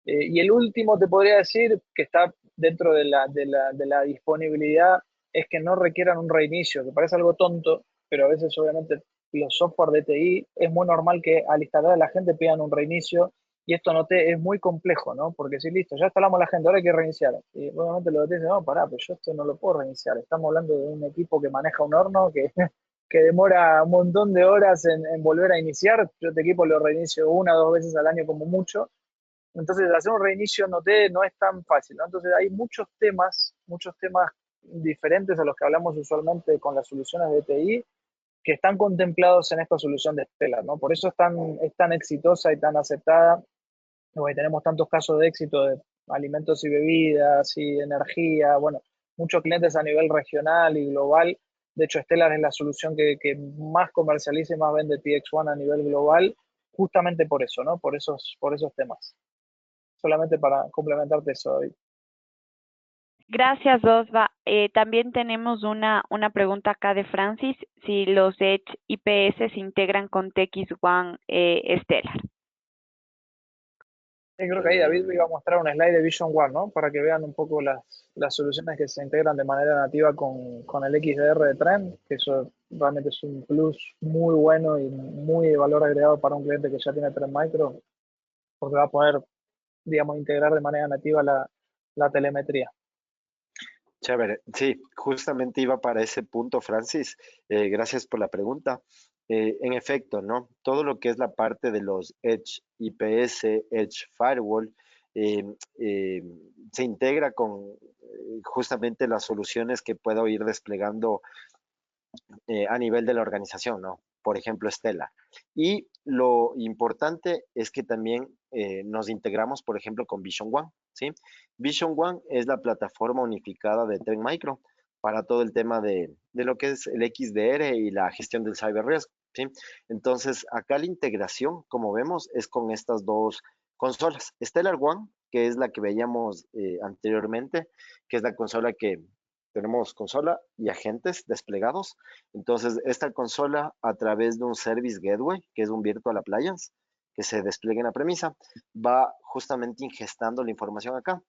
y el último te podría decir que está dentro de la disponibilidad es que no requieran un reinicio, que parece algo tonto, pero a veces obviamente los software de TI es muy normal que al instalar a la gente pidan un reinicio y esto no te es muy complejo, ¿no? Porque si listo, ya instalamos a la gente, ahora hay que reiniciar. Y obviamente lo que te dicen, no, pará, pero yo esto no lo puedo reiniciar. Estamos hablando de un equipo que maneja un horno que demora un montón de horas en volver a iniciar. Yo este equipo lo reinicio una o dos veces al año como mucho, entonces, hacer un reinicio no es tan fácil, ¿no? Entonces, hay muchos temas diferentes a los que hablamos usualmente con las soluciones de TI que están contemplados en esta solución de Stellar, ¿no? Por eso es tan exitosa y tan aceptada, porque tenemos tantos casos de éxito de alimentos y bebidas y energía, bueno, muchos clientes a nivel regional y global. De hecho, Stellar es la solución que más comercializa y más vende TX1 a nivel global, justamente por eso, ¿no? Por esos temas. Solamente para complementarte eso. Gracias, Osva. También tenemos una pregunta acá de Francis, si los Edge IPS se integran con TX1 Stellar. Creo que ahí David iba a mostrar un slide de Vision One, ¿no? Para que vean un poco las soluciones que se integran de manera nativa con el XDR de Trend, que eso realmente es un plus muy bueno y muy de valor agregado para un cliente que ya tiene Trend Micro, porque va a poder, digamos, integrar de manera nativa la telemetría. Chévere. Sí, justamente iba para ese punto, Francis. Gracias por la pregunta. En efecto, ¿no? Todo lo que es la parte de los Edge IPS, Edge Firewall, eh, eh, se integra con justamente las soluciones que puedo ir desplegando a nivel de la organización, ¿no? Por ejemplo, Stellar. Y lo importante es que también nos integramos, por ejemplo, con Vision One, ¿sí? Vision One es la plataforma unificada de Trend Micro para todo el tema de lo que es el XDR y la gestión del cyber risk, ¿sí? Entonces, acá la integración, como vemos, es con estas dos consolas. Stellar One, que es la que veíamos anteriormente, que es la consola que tenemos consola y agentes desplegados. Entonces, esta consola a través de un Service Gateway, que es un Virtual Appliance, que se despliega en la premisa, va justamente ingestando la información acá.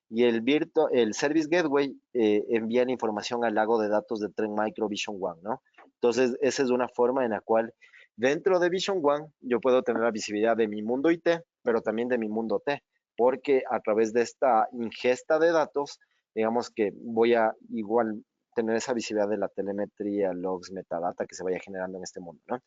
Y el Service Gateway envía la información al lago de datos de Trend Micro Vision One, ¿no? Entonces, esa es una forma en la cual dentro de Vision One yo puedo tener la visibilidad de mi mundo IT, pero también de mi mundo T, porque a través de esta ingesta de datos, digamos que voy a igual tener esa visibilidad de la telemetría, logs, metadata que se vaya generando en este mundo, ¿no?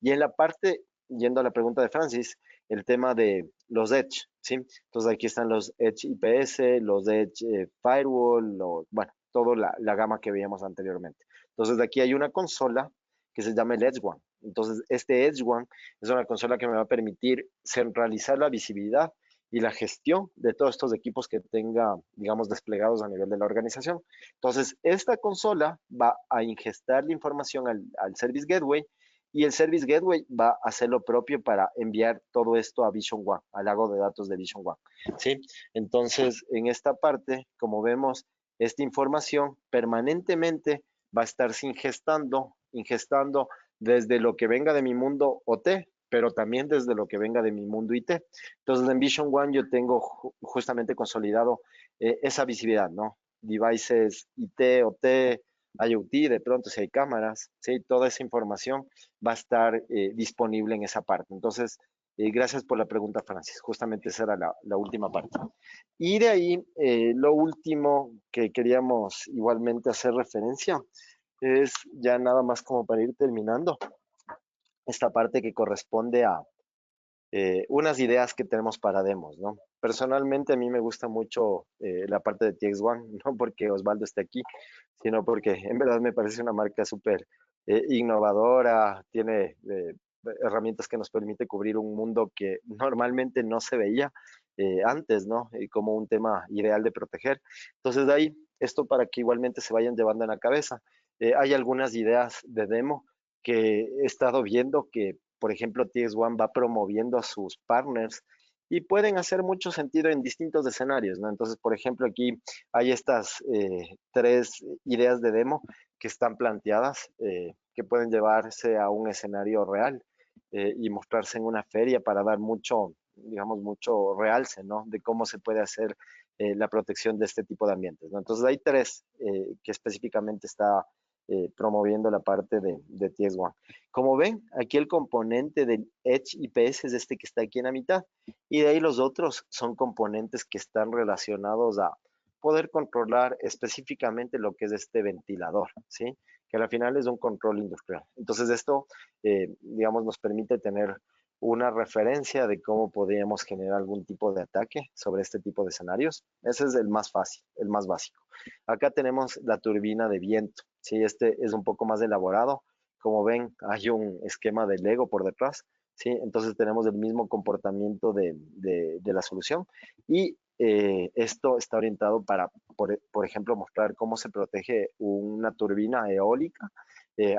Y en la parte, yendo a la pregunta de Francis, el tema de los Edge, ¿sí? Entonces aquí están los Edge IPS, los Edge Firewall, bueno, toda la gama que veíamos anteriormente. Entonces de aquí hay una consola que se llama el Edge One. Entonces este Edge One es una consola que me va a permitir centralizar la visibilidad y la gestión de todos estos equipos que tenga, digamos, desplegados a nivel de la organización. Entonces, esta consola va a ingestar la información al Service Gateway y el Service Gateway va a hacer lo propio para enviar todo esto a Vision One, al lago de datos de Vision One. ¿Sí? Entonces, en esta parte, como vemos, esta información permanentemente va a estarse ingestando desde lo que venga de mi mundo OT, pero también desde lo que venga de mi mundo IT. Entonces, en Vision One yo tengo justamente consolidado esa visibilidad, ¿no? Devices IT, OT, IoT, de pronto si hay cámaras, ¿sí? Toda esa información va a estar disponible en esa parte. Entonces, gracias por la pregunta, Francis. Justamente esa era la última parte. Y de ahí, lo último que queríamos igualmente hacer referencia es ya nada más como para ir terminando esta parte que corresponde a unas ideas que tenemos para demos, ¿no? Personalmente a mí me gusta mucho la parte de TX1, no porque Osvaldo esté aquí, sino porque en verdad me parece una marca súper innovadora, tiene herramientas que nos permite cubrir un mundo que normalmente no se veía antes, ¿no? Como un tema ideal de proteger. Entonces de ahí, esto para que igualmente se vayan llevando en la cabeza. Hay algunas ideas de demo que he estado viendo que por ejemplo, TX1 va promoviendo a sus partners y pueden hacer mucho sentido en distintos escenarios, ¿no? Entonces, por ejemplo, aquí hay estas tres ideas de demo que están planteadas, que pueden llevarse a un escenario real y mostrarse en una feria para dar mucho, digamos, mucho realce, ¿no? De cómo se puede hacer la protección de este tipo de ambientes, ¿no? Entonces, hay tres que específicamente está promoviendo la parte de TX1. Como ven, aquí el componente del Edge IPS es este que está aquí en la mitad y de ahí los otros son componentes que están relacionados a poder controlar específicamente lo que es este ventilador, ¿sí? Que al final es un control industrial. Entonces esto, digamos, nos permite tener una referencia de cómo podríamos generar algún tipo de ataque sobre este tipo de escenarios. Ese es el más fácil, el más básico. Acá tenemos la turbina de viento, ¿sí? Este es un poco más elaborado. Como ven, hay un esquema de Lego por detrás, ¿sí? Entonces tenemos el mismo comportamiento de la solución y esto está orientado para, por ejemplo, mostrar cómo se protege una turbina eólica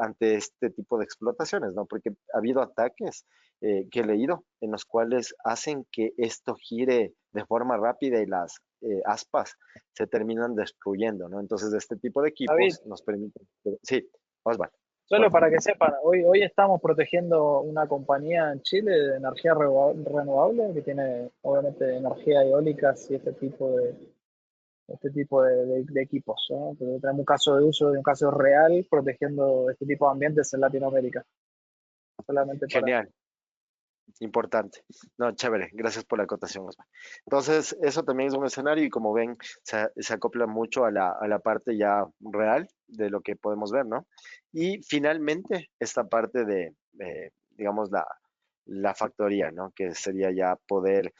ante este tipo de explotaciones, ¿no? Porque ha habido ataques que he leído en los cuales hacen que esto gire de forma rápida y las aspas se terminan destruyendo, ¿no? Entonces, este tipo de David, equipos nos permiten... Sí, Osvaldo. solo para que sepan, hoy estamos protegiendo una compañía en Chile de energía renovable que tiene obviamente energía eólicas y este tipo de equipos, ¿no? Entonces, tenemos un caso de uso de un caso real protegiendo este tipo de ambientes en Latinoamérica, solamente para... Genial, importante. No, chévere, gracias por la acotación, Osvaldo. Entonces, eso también es un escenario y como ven, se acopla mucho a la parte ya real de lo que podemos ver, ¿no? Y finalmente, esta parte digamos, la factoría, ¿no? Que sería ya poder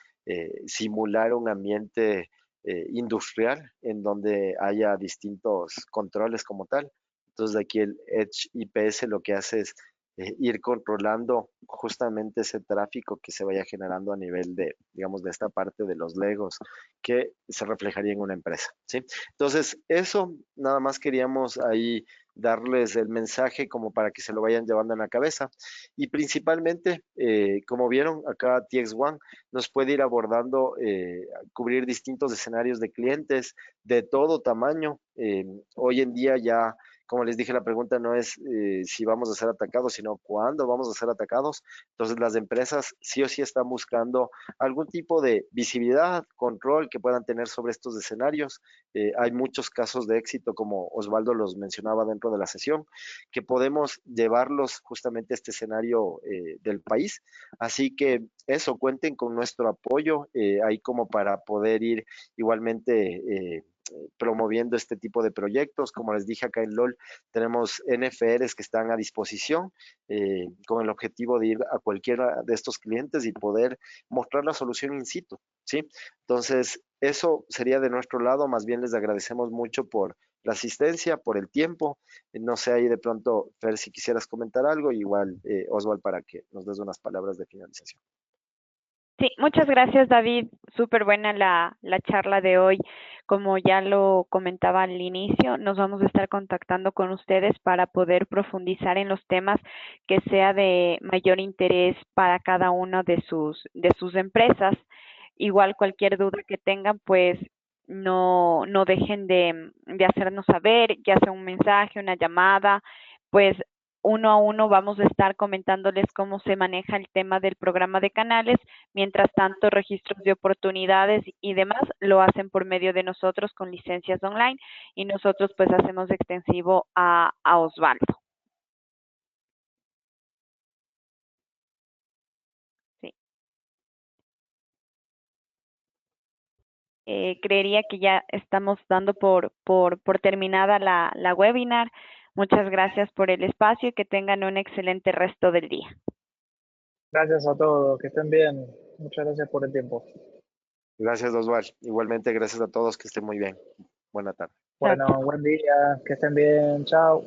simular un ambiente industrial en donde haya distintos controles como tal Entonces aquí el Edge IPS lo que hace es ir controlando justamente ese tráfico que se vaya generando a nivel de, digamos, de esta parte de los legos que se reflejaría en una empresa, ¿sí? Entonces, eso nada más queríamos ahí darles el mensaje como para que se lo vayan llevando en la cabeza. Y principalmente, como vieron, acá TX1 nos puede ir abordando, cubrir distintos escenarios de clientes de todo tamaño. Hoy en día ya, como les dije, la pregunta no es si vamos a ser atacados, sino cuándo vamos a ser atacados. Entonces las empresas sí o sí están buscando algún tipo de visibilidad, control que puedan tener sobre estos escenarios. Hay muchos casos de éxito, como Osvaldo los mencionaba dentro de la sesión, que podemos llevarlos justamente a este escenario del país. Así que eso, cuenten con nuestro apoyo ahí como para poder ir igualmente promoviendo este tipo de proyectos. Como les dije acá en LOL, tenemos NFRs que están a disposición con el objetivo de ir a cualquiera de estos clientes y poder mostrar la solución in situ, ¿sí? Entonces, eso sería de nuestro lado. Más bien les agradecemos mucho por la asistencia, por el tiempo. No sé ahí de pronto, Fer, si quisieras comentar algo, igual Oswald, para que nos des unas palabras de finalización. Sí, muchas gracias, David. Súper buena la charla de hoy. Como ya lo comentaba al inicio, nos vamos a estar contactando con ustedes para poder profundizar en los temas que sea de mayor interés para cada una de sus empresas. Igual cualquier duda que tengan, pues no dejen de hacernos saber, ya sea un mensaje, una llamada, pues uno a uno vamos a estar comentándoles cómo se maneja el tema del programa de canales. Mientras tanto, registros de oportunidades y demás lo hacen por medio de nosotros con licencias online y nosotros pues hacemos extensivo a Osvaldo. Sí. Creería que ya estamos dando por terminada la webinar. Muchas gracias por el espacio y que tengan un excelente resto del día. Gracias a todos, que estén bien. Muchas gracias por el tiempo. Gracias, Oswald. Igualmente, gracias a todos, que estén muy bien. Buena tarde. Chao, Bueno, chao. buen día, que estén bien. Chao.